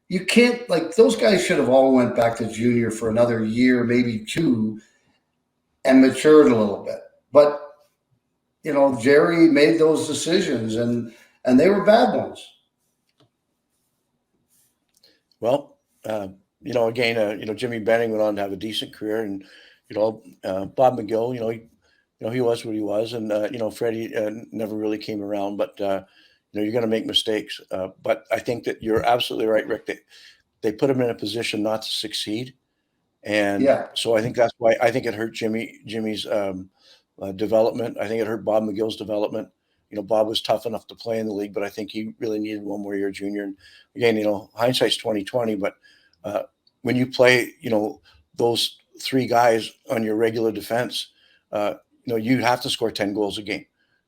You can't, those guys should have all went back to junior for another year, maybe two, and matured a little bit. But, Jerry made those decisions, and they were bad ones. Well, again, Jimmy Benning went on to have a decent career, and, Bob McGill, he was what he was, and, Freddie never really came around, but, you're going to make mistakes. But I think that you're absolutely right, Rick. They put him in a position not to succeed. And so I think that's why I think it hurt Jimmy's development. I think it hurt Bob McGill's development. Bob was tough enough to play in the league, but I think he really needed one more year junior. And again, hindsight's 20/20, but when you play, those three guys on your regular defense, you have to score 10 goals a game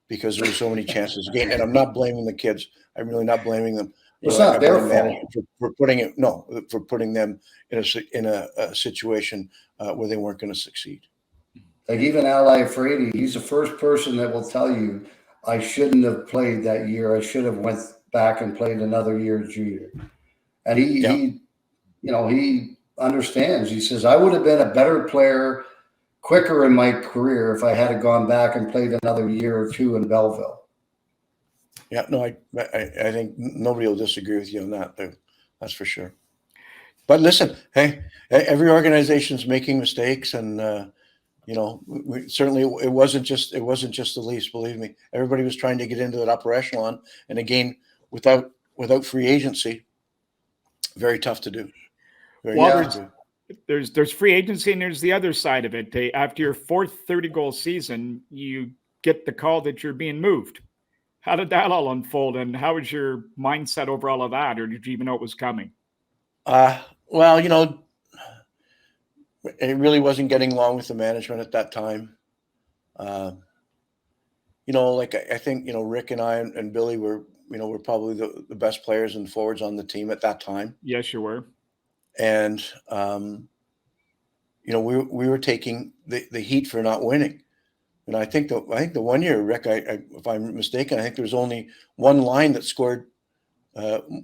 because there's so many chances a game. And I'm not blaming the kids. I'm really not blaming them. It's not their fault for putting them in a situation where they weren't going to succeed. Like even Ally Frady, he's the first person that will tell you, I shouldn't have played that year. I should have went back and played another year junior. And he understands. He says, I would have been a better player quicker in my career if I had gone back and played another year or two in Belleville. Yeah, no, I think nobody will disagree with you on that. That's for sure. But listen, hey, every organization's making mistakes, and certainly it wasn't just the Leafs. Believe me, everybody was trying to get into that upper echelon, and again, without free agency, very tough to do. There's free agency, and there's the other side of it. After your fourth 30-goal season, you get the call that you're being moved. How did that all unfold, and how was your mindset over all of that, or did you even know it was coming? Well, it really wasn't getting along with the management at that time. I think, Rick and I and Billy were probably the best players and forwards on the team at that time. Yes, you were. And, we were taking the heat for not winning. And I think the 1 year, Rick, if I'm mistaken, I think there was only one line that scored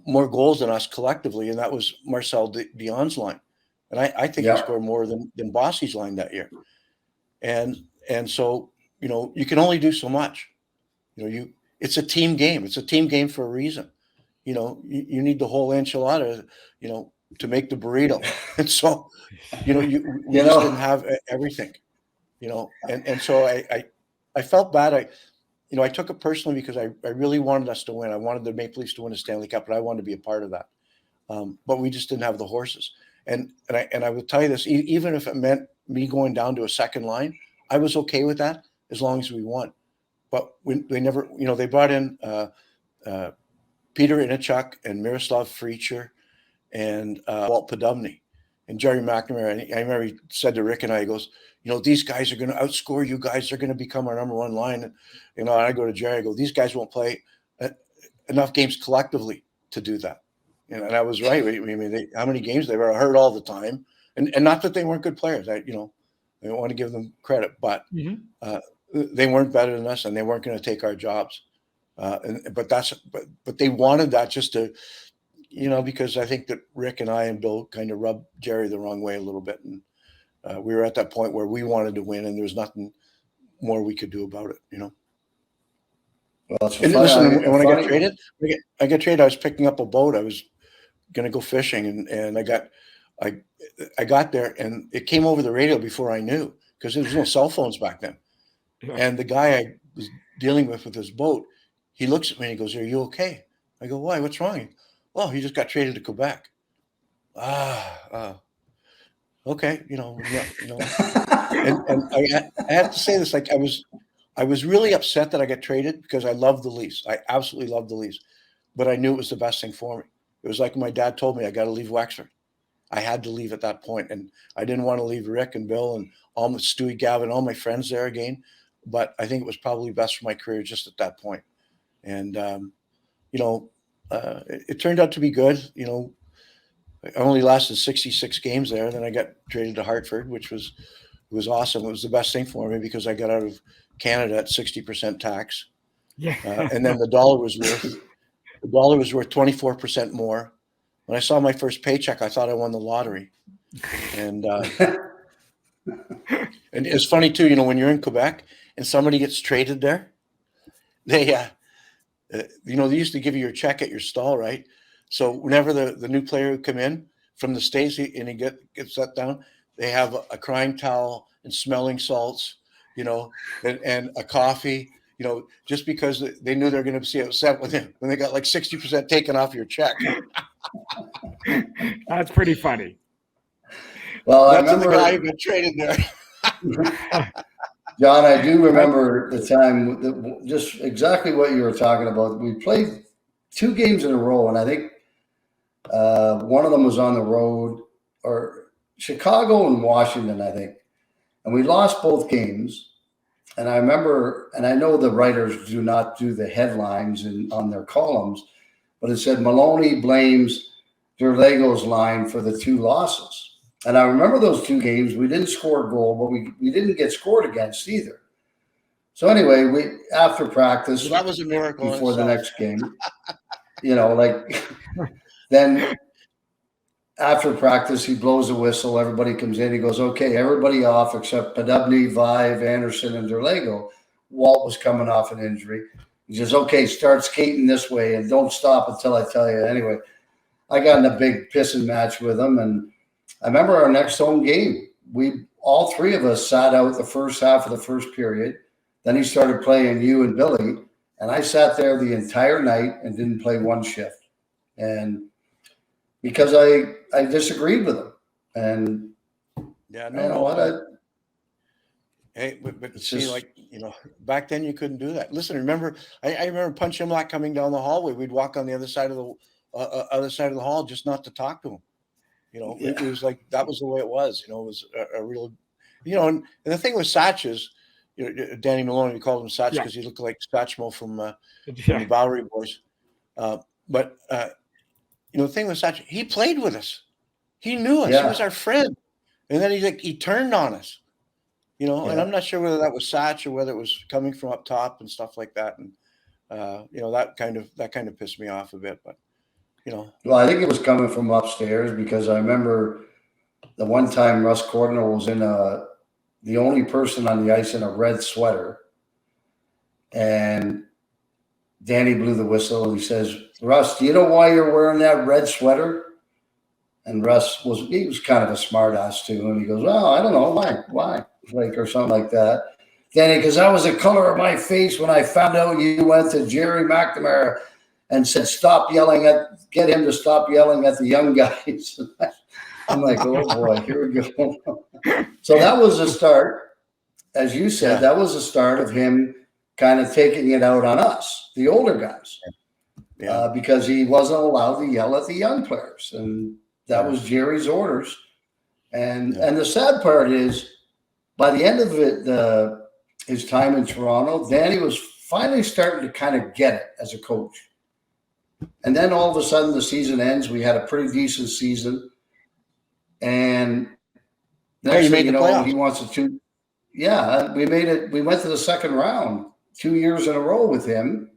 more goals than us collectively, and that was Marcel Dion's line. And I think he scored more than Bossy's line that year. And so, you can only do so much. It's a team game. It's a team game for a reason. You need the whole enchilada, to make the burrito. And so, we just didn't have everything, and so I felt bad. I took it personally because I really wanted us to win. I wanted the Maple Leafs to win a Stanley Cup, and I wanted to be a part of that. But we just didn't have the horses. And I will tell you this, even if it meant me going down to a second line, I was okay with that as long as we won. But they never, they brought in Peter Inachuk and Miroslav Freecher and Walt Podubny and Jerry McNamara. I remember he said to Rick and I, he goes, these guys are going to outscore you guys. They're going to become our number one line. And I go to Jerry, I go, these guys won't play enough games collectively to do that. And I was right. I mean, how many games they were hurt all the time, and not that they weren't good players. I don't want to give them credit, but they weren't better than us, and they weren't going to take our jobs. But they wanted that just to, because I think that Rick and I and Bill kind of rubbed Jerry the wrong way a little bit, and we were at that point where we wanted to win, and there was nothing more we could do about it. Well, and listen, when I got traded, I was picking up a boat. I was going to go fishing, and I got there, and it came over the radio before I knew, because there was no cell phones back then. Yeah. And the guy I was dealing with his boat, he looks at me and he goes, "Are you okay?" I go, "Why? What's wrong?" "Well, he just got traded to Quebec." Okay, and I have to say this, like I was really upset that I got traded because I love the Leafs. I absolutely love the Leafs, but I knew it was the best thing for me. It was like my dad told me, I got to leave Wexford. I had to leave at that point, and I didn't want to leave Rick and Bill and all my Stewie, Gavin, all my friends there again. But I think it was probably best for my career just at that point. And it turned out to be good. I only lasted 66 games there. Then I got traded to Hartford, which was awesome. It was the best thing for me because I got out of Canada at 60% tax. Yeah. And then the dollar was worth 24% more. When I saw my first paycheck, I thought I won the lottery. And and it's funny too, when you're in Quebec and somebody gets traded there, they they used to give you your check at your stall, right? So whenever the new player would come in from the States and he gets set down, they have a crying towel and smelling salts, and a coffee, just because they knew they're going to be upset with him when they got like 60% taken off your check. That's pretty funny. Well, that's the guy who got traded there. John, I do remember the time, just exactly what you were talking about. We played 2 games in a row, and I think one of them was on the road, or Chicago and Washington, I think. And we lost both games. And I remember, and I know the writers do not do the headlines on their columns, but it said Maloney blames Derlego's line for the 2 losses. And I remember those 2 games. We didn't score a goal, but we didn't get scored against either. So anyway, after practice, that was a miracle before the next game, then after practice, he blows a whistle. Everybody comes in. He goes, "Okay, everybody off except Podubny, Vive, Anderson, and Derlego." Walt was coming off an injury. He says, "Okay, start skating this way and don't stop until I tell you." Anyway, I got in a big pissing match with him, and I remember our next home game. All 3 of us sat out the first half of the first period. Then he started playing you and Billy, and I sat there the entire night and didn't play one shift. And because I disagreed with him. And yeah, but see, just, back then you couldn't do that. Listen, remember, I remember Punch Imlach coming down the hallway. We'd walk on the other side of the hall just not to talk to him. It was like that was the way it was. It was a real, and the thing with Satch is, Danny Maloney, we called him Satch because he looked like Satchmo from the Bowery Boys. But the thing with Satch, he played with us. He knew us. He was our friend. And then he turned on us, and Yeah. I'm not sure whether that was Satch or whether it was coming from up top and stuff like that. And, that kind of pissed me off a bit, but, Well, I think it was coming from upstairs because I remember the one time Russ Cordner was in the only person on the ice in a red sweater, and Danny blew the whistle and he says, "Russ, do you know why you're wearing that red sweater?" And Russ was kind of a smart ass too, and he goes, "Well, I don't know why, like or something like that." Danny, because that was the color of my face when I found out you went to Jerry McNamara and said, get him to stop yelling at the young guys. I'm like, oh boy, here we go. So that was the start. As you said, that was the start of him kind of taking it out on us, the older guys, because he wasn't allowed to yell at the young players. And that was Jerry's orders. And the sad part is, by the end of it, his time in Toronto, Danny was finally starting to kind of get it as a coach. And then all of a sudden the season ends. We had a pretty decent season. And next thing you know, he wants to. Yeah, we made it. We went to the second round 2 years in a row with him.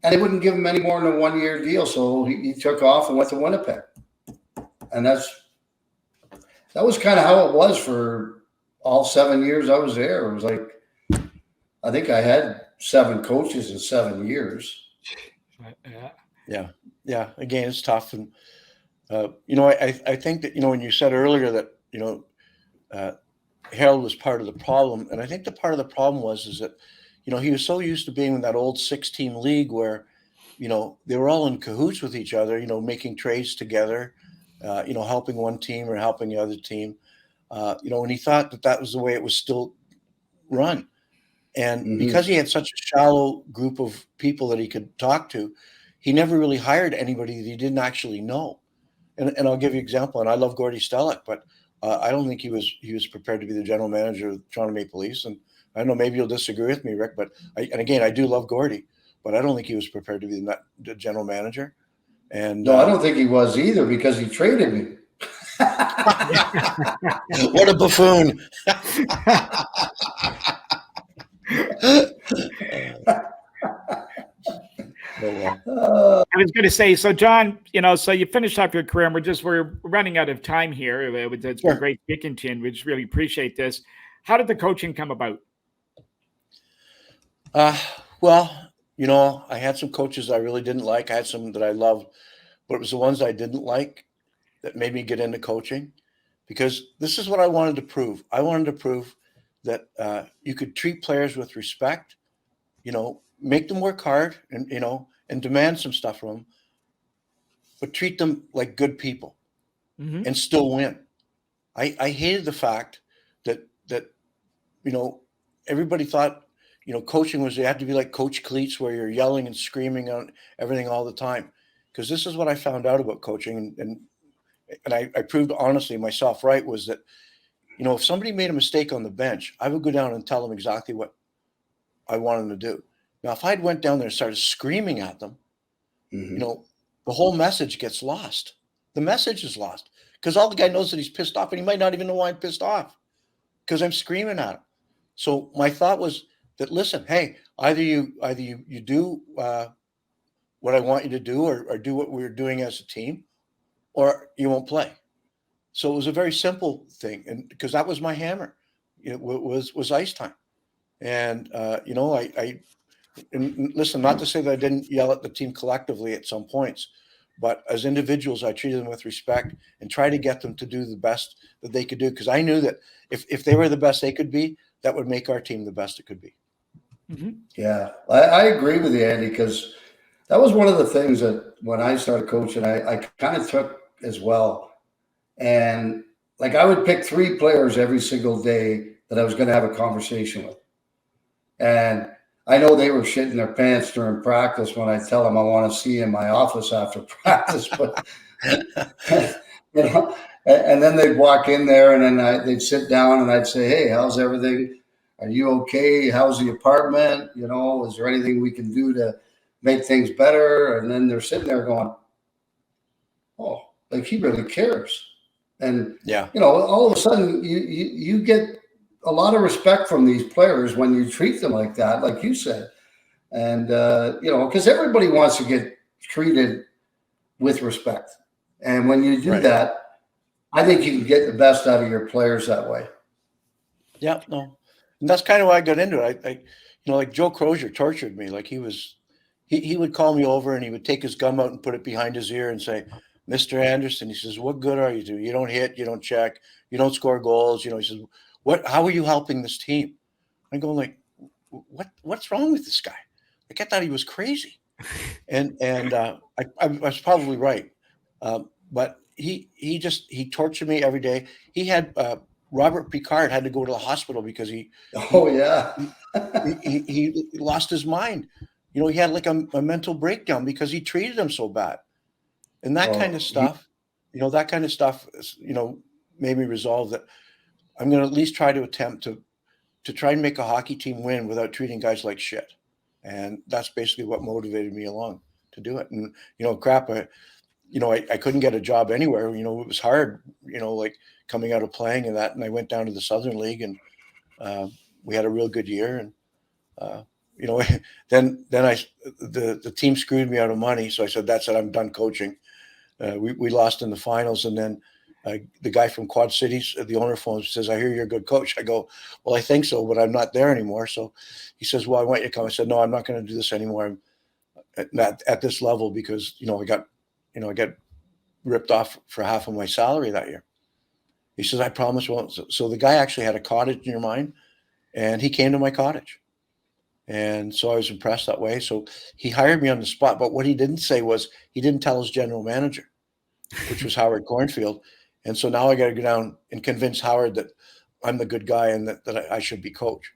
And they wouldn't give him any more than a 1 year deal. So he took off and went to Winnipeg. And that was kind of how it was for all 7 years I was there. It was like, I think I had 7 coaches in 7 years. Yeah. Again, it's tough. And, I think that, when you said earlier that, Harold was part of the problem. And I think the part of the problem is that, he was so used to being in that old 6-team league where, they were all in cahoots with each other, making trades together, helping one team or helping the other team. And he thought that was the way it was still run. And because he had such a shallow group of people that he could talk to, he never really hired anybody that he didn't actually know. And I'll give you an example. And I love Gordy Stellick, but I don't think he was prepared to be the general manager of the Toronto Maple Leafs. And I don't know, maybe you'll disagree with me, Rick, but I do love Gordy, but I don't think he was prepared to be the general manager. And no, I don't think he was either because he traded me. What a buffoon. I was going to say, so John, so you finished up your career, and we're running out of time here. It's been great speaking to you, and we just really appreciate this. How did the coaching come about? Well, I had some coaches I really didn't like. I had some that I loved, but it was the ones I didn't like that made me get into coaching, because this is what I wanted to prove. I wanted to prove that you could treat players with respect, make them work hard and demand some stuff from them, but treat them like good people and still win. I hated the fact that everybody thought, coaching was, you had to be like Coach Cleats where you're yelling and screaming on everything all the time. Because this is what I found out about coaching. And I proved honestly myself right, was that, if somebody made a mistake on the bench, I would go down and tell them exactly what I wanted them to do. Now, if I'd went down there and started screaming at them, the whole message gets lost. The message is lost because all the guy knows that he's pissed off, and he might not even know why I'm pissed off because I'm screaming at him. So my thought was that, listen, hey, either you do what I want you to do or do what we're doing as a team, or you won't play. So it was a very simple thing. And because that was my hammer, it was ice time. And, and listen, not to say that I didn't yell at the team collectively at some points, but as individuals, I treated them with respect and tried to get them to do the best that they could do. Because I knew that if they were the best they could be, that would make our team the best it could be. Yeah, I agree with you, Andy, because that was one of the things that when I started coaching, I kind of took as well. And like I would pick 3 players every single day that I was going to have a conversation with. And I know they were shitting their pants during practice when I tell them I want to see in my office after practice, but and then they'd walk in there and then they'd sit down and I'd say, "Hey, how's everything? Are you okay? How's the apartment? Is there anything we can do to make things better?" And then they're sitting there going, "Oh, like he really cares." And, Yeah. all of a sudden you get a lot of respect from these players when you treat them like that, like you said. And, because everybody wants to get treated with respect. And when you do that, I think you can get the best out of your players that way. Yeah, no. And that's kind of why I got into it. I like Joe Crozier tortured me. Like he would call me over and he would take his gum out and put it behind his ear and say, "Mr. Anderson," he says, "what good are you to? You don't hit, you don't check, you don't score goals." He says, how are you helping this team? I go like, what's wrong with this guy? Like I thought he was crazy. And I was probably right. But he tortured me every day. He had Robert Picard had to go to the hospital because he lost his mind. He had like a mental breakdown because he treated him so bad. And that kind of stuff, made me resolve that I'm going to at least try to attempt to try and make a hockey team win without treating guys like shit. And that's basically what motivated me along to do it. And, I couldn't get a job anywhere. It was hard, like coming out of playing and that. And I went down to the Southern League and we had a real good year. And, then the team screwed me out of money. So I said, that's it. I'm done coaching. We lost in the finals. And then the guy from Quad Cities, the owner phones, says, "I hear you're a good coach." I go, "Well, I think so, but I'm not there anymore." So he says, "Well, I want you to come." I said, "No, I'm not going to do this anymore. I'm at this level because, I got ripped off for half of my salary that year." He says, "I promise." Well, so the guy actually had a cottage near mine and he came to my cottage. And so I was impressed that way. So he hired me on the spot. But what he didn't say was he didn't tell his general manager, which was Howard Cornfield. And so now I got to go down and convince Howard that I'm the good guy and that I should be coach.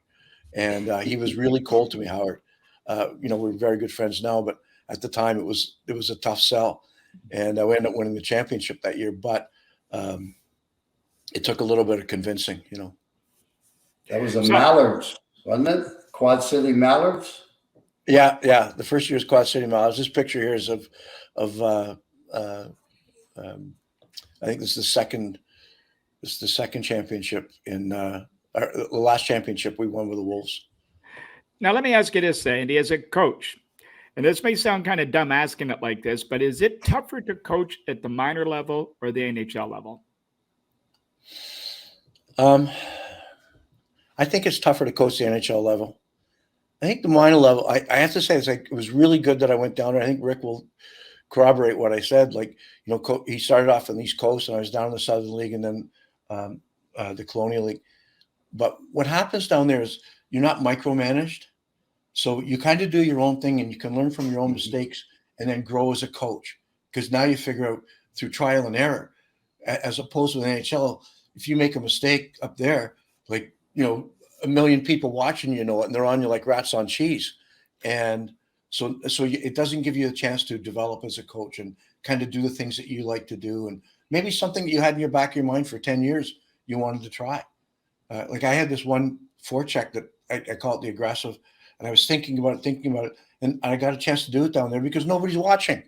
And he was really cold to me, Howard. We're very good friends now, but at the time it was a tough sell. And I ended up winning the championship that year. But it took a little bit of convincing, That was the Mallards, wasn't it? Quad City Mallards? Yeah. The first year was Quad City Mallards. This picture here is of I think this is the second championship in the last championship we won with the Wolves. Now, let me ask you this, Andy, as a coach, and this may sound kind of dumb asking it like this, but is it tougher to coach at the minor level or the NHL level? I think it's tougher to coach the NHL level. I think the minor level, I have to say, it was really good that I went down there. I think Rick will corroborate what I said. Like, he started off on the East Coast and I was down in the Southern League and then the Colonial League. But what happens down there is you're not micromanaged. So you kind of do your own thing and you can learn from your own mistakes and then grow as a coach. Because now you figure out through trial and error, as opposed to the NHL, if you make a mistake up there, like, a million people watching, and they're on you like rats on cheese. And so it doesn't give you a chance to develop as a coach and kind of do the things that you like to do. And maybe something that you had in your back of your mind for 10 years, you wanted to try. Like I had this one forecheck that I call it the aggressive. And I was thinking about it. And I got a chance to do it down there because nobody's watching.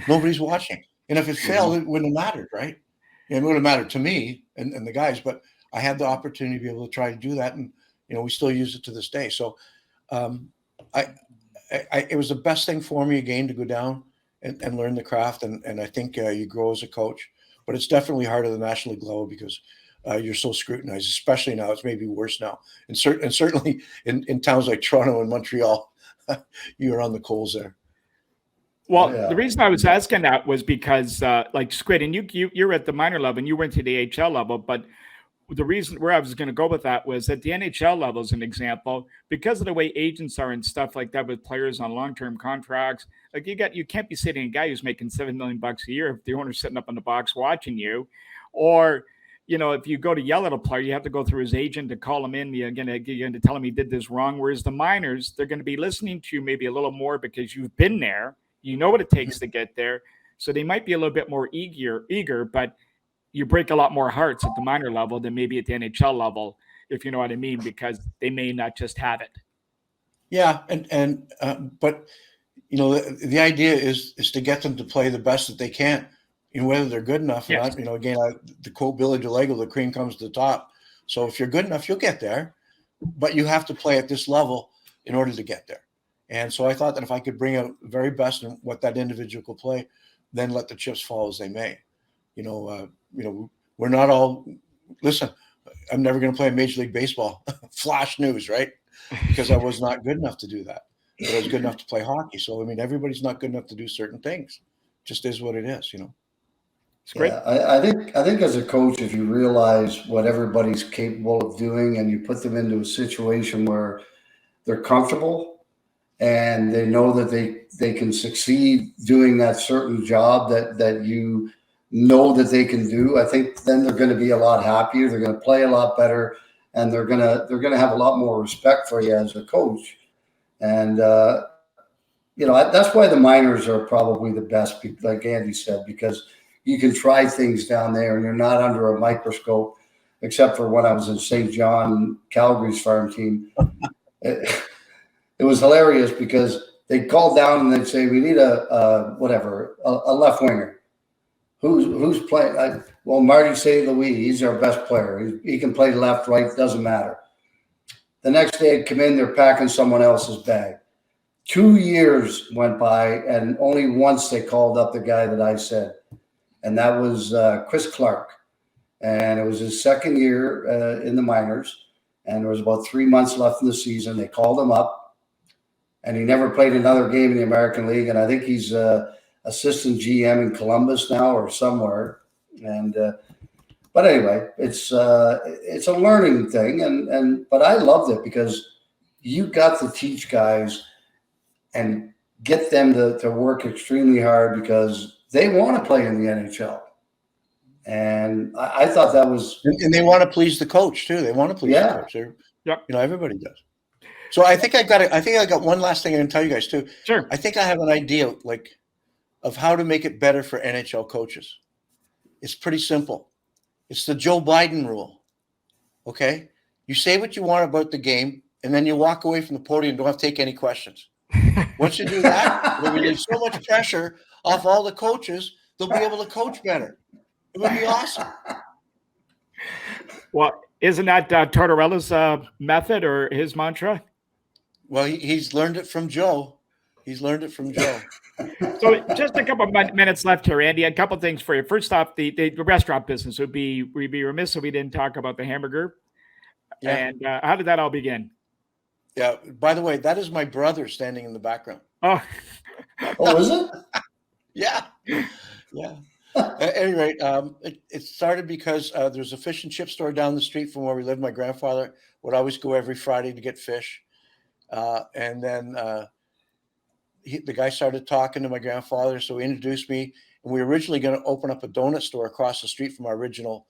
Nobody's watching. And if it failed, it wouldn't have mattered, right? It wouldn't have mattered to me and the guys, but I had the opportunity to be able to try to do that. And, we still use it to this day. So it was the best thing for me again to go down and learn the craft. And I think you grow as a coach, but it's definitely harder than the National League level because you're so scrutinized, especially now. It's maybe worse now. And certainly in towns like Toronto and Montreal, you're on the coals there. Well, The reason I was asking that was because like Squid, and you're at the minor level and you went to the AHL level, but the reason where I was going to go with that was at the NHL level, as an example, because of the way agents are and stuff like that with players on long-term contracts, like you can't be sitting a guy who's making $7 million a year if the owner's sitting up in the box watching you, or if you go to yell at a player, you have to go through his agent to call him in. You're going to tell him he did this wrong. Whereas the minors, they're going to be listening to you maybe a little more because you've been there, what it takes to get there, so they might be a little bit more eager, but you break a lot more hearts at the minor level than maybe at the NHL level, if you know what I mean, because they may not just have it. Yeah. But the idea is to get them to play the best that they can whether they're good enough or Yes. not. Again, the quote Billy DeLego, the cream comes to the top. So if you're good enough, you'll get there, but you have to play at this level in order to get there. And so I thought that if I could bring out the very best in what that individual could play, then let the chips fall as they may. We're not all, listen, I'm never going to play Major League Baseball. Flash news, right? Because I was not good enough to do that. But I was good enough to play hockey. So, everybody's not good enough to do certain things. Just is what it is, It's great. Yeah, I think as a coach, if you realize what everybody's capable of doing and you put them into a situation where they're comfortable and they know that they can succeed doing that certain job that you know that they can do, I think then they're going to be a lot happier. They're going to play a lot better, and they're going to have a lot more respect for you as a coach. And that's why the minors are probably the best, like Andy said, because you can try things down there and you're not under a microscope, except for when I was in St. John, Calgary's farm team. It was hilarious because they'd call down and they'd say, we need a left winger. Who's playing? Marty St. Louis, he's our best player. He can play left, right, doesn't matter. The next day I'd come in, they're packing someone else's bag. 2 years went by, and only once they called up the guy that I said, and that was Chris Clark. And it was his second year in the minors, and there was about 3 months left in the season. They called him up, and he never played another game in the American League, and I think he's assistant GM in Columbus now or somewhere. And but anyway, it's a learning thing, but I loved it because you got to teach guys and get them to work extremely hard because they want to play in the NHL. And I thought that was, and they want to please the coach too. They want to please the coach. Yep. Everybody does. So I think I got one last thing I can tell you guys too. Sure. I think I have an idea of how to make it better for NHL coaches. It's pretty simple. It's the Joe Biden rule. Okay? You say what you want about the game, and then you walk away from the podium and don't have to take any questions. Once you do that, it'll relieve so much pressure off all the coaches, they'll be able to coach better. It would be awesome. Well, isn't that Tortorella's method or his mantra? Well, he's learned it from Joe. So just a couple of minutes left here, Andy. A couple of things for you. First off, the restaurant business we'd be remiss if we didn't talk about the hamburger. Yeah. And how did that all begin? Yeah. By the way, that is my brother standing in the background. Oh, is it? Yeah. At any rate, it started because there's a fish and chip store down the street from where we lived. My grandfather would always go every Friday to get fish. And then the guy started talking to my grandfather, so he introduced me. And we were originally going to open up a donut store across the street from our original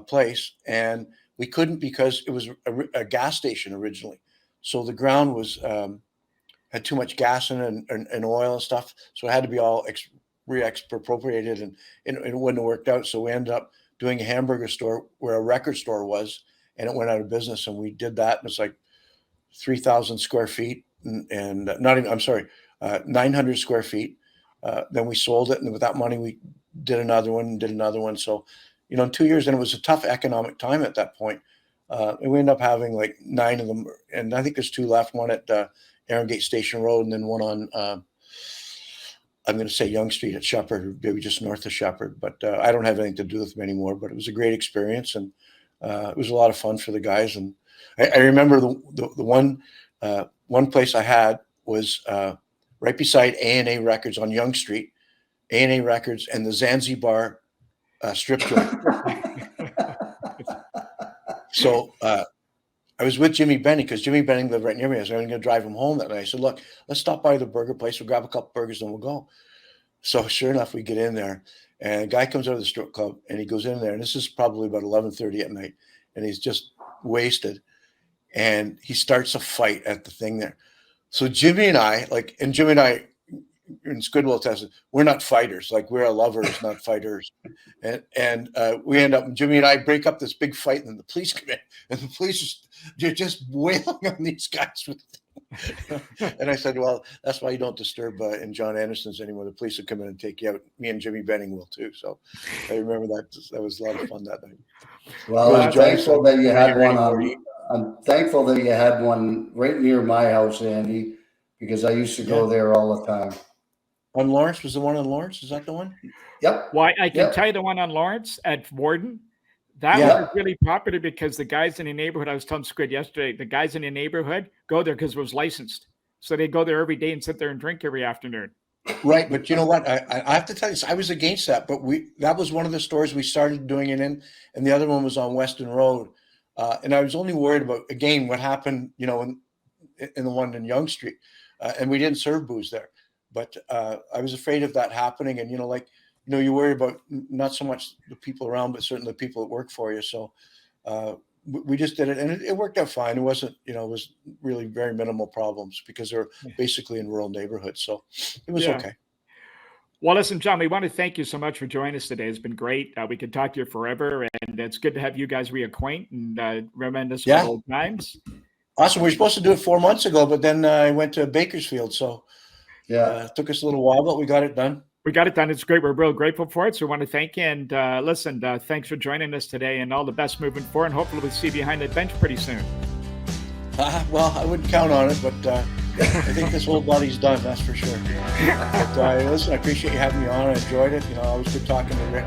place, and we couldn't because it was a gas station originally. So the ground was had too much gas in it and oil and stuff, so it had to be all re-expropriated, and it wouldn't have worked out. So we ended up doing a hamburger store where a record store was, and it went out of business. And we did that, and it's like 3,000 square feet, and not even, I'm sorry, 900 square feet. Then we sold it, and with that money, we did another one. So, in 2 years, and it was a tough economic time at that point. And we ended up having like 9 of them, and I think there's 2 left. One at Arrogate Station Road, and then one on I'm going to say Yonge Street at Shepherd, maybe just north of Shepherd. But I don't have anything to do with them anymore. But it was a great experience, and it was a lot of fun for the guys. And I remember the one place I had was right beside A&A Records on Yonge Street, A&A Records and the Zanzibar strip joint. So I was with Jimmy Benning because Jimmy Benning lived right near me. I was going to drive him home that night. I said, look, let's stop by the burger place. We'll grab a couple burgers and we'll go. So sure enough, we get in there, and a guy comes out of the strip club, and he goes in there, and this is probably about 11:30 at night, and he's just wasted, and he starts a fight at the thing there. So Jimmy and I, in Squid will test it, we're not fighters. Like, we're lovers, not fighters. And we end up, Jimmy and I break up this big fight, and then the police come in, and the police they're just wailing on these guys with And I said, well, that's why you don't disturb in John Anderson's anymore. The police will come in and take you out. Me and Jimmy Benning will too. So I remember that. That was a lot of fun that night. Well, I'm thankful that you had one on. I'm thankful that you had one right near my house, Andy, because I used to go there all the time. On Lawrence? Was the one on Lawrence? Is that the one? Yep. Well, I can tell you the one on Lawrence at Warden. That was really popular because the guys in the neighborhood, I was telling Squid yesterday, the guys in the neighborhood go there because it was licensed. So they go there every day and sit there and drink every afternoon. Right. But you know what? I have to tell you, I was against that. But that was one of the stores we started doing it in. And the other one was on Weston Road. And I was only worried about, again, what happened, you know, in the one in Yonge Street. And we didn't serve booze there. But I was afraid of that happening. And, you know, like, you know, you worry about not so much the people around, but certainly the people that work for you. So we just did it, and it worked out fine. It wasn't, you know, it was really very minimal problems because they're basically in rural neighborhoods. So it was okay. Well, listen, John, we want to thank you so much for joining us today. It's been great. We could talk to you forever, and it's good to have you guys reacquaint and reminisce of old times. Awesome. We were supposed to do it 4 months ago, but then I went to Bakersfield. So it took us a little while, but we got it done. We got it done. It's great. We're real grateful for it. So we want to thank you. And listen, thanks for joining us today, and all the best moving forward. And hopefully we'll see you behind that bench pretty soon. Well, I wouldn't count on it, but I think this whole body's done. That's for sure. But listen, I appreciate you having me on. I enjoyed it. You know, always good talking to Rick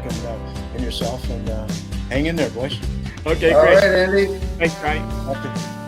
and yourself. And hang in there, boys. Okay, great. All right, Andy. Thanks, Ryan. Okay.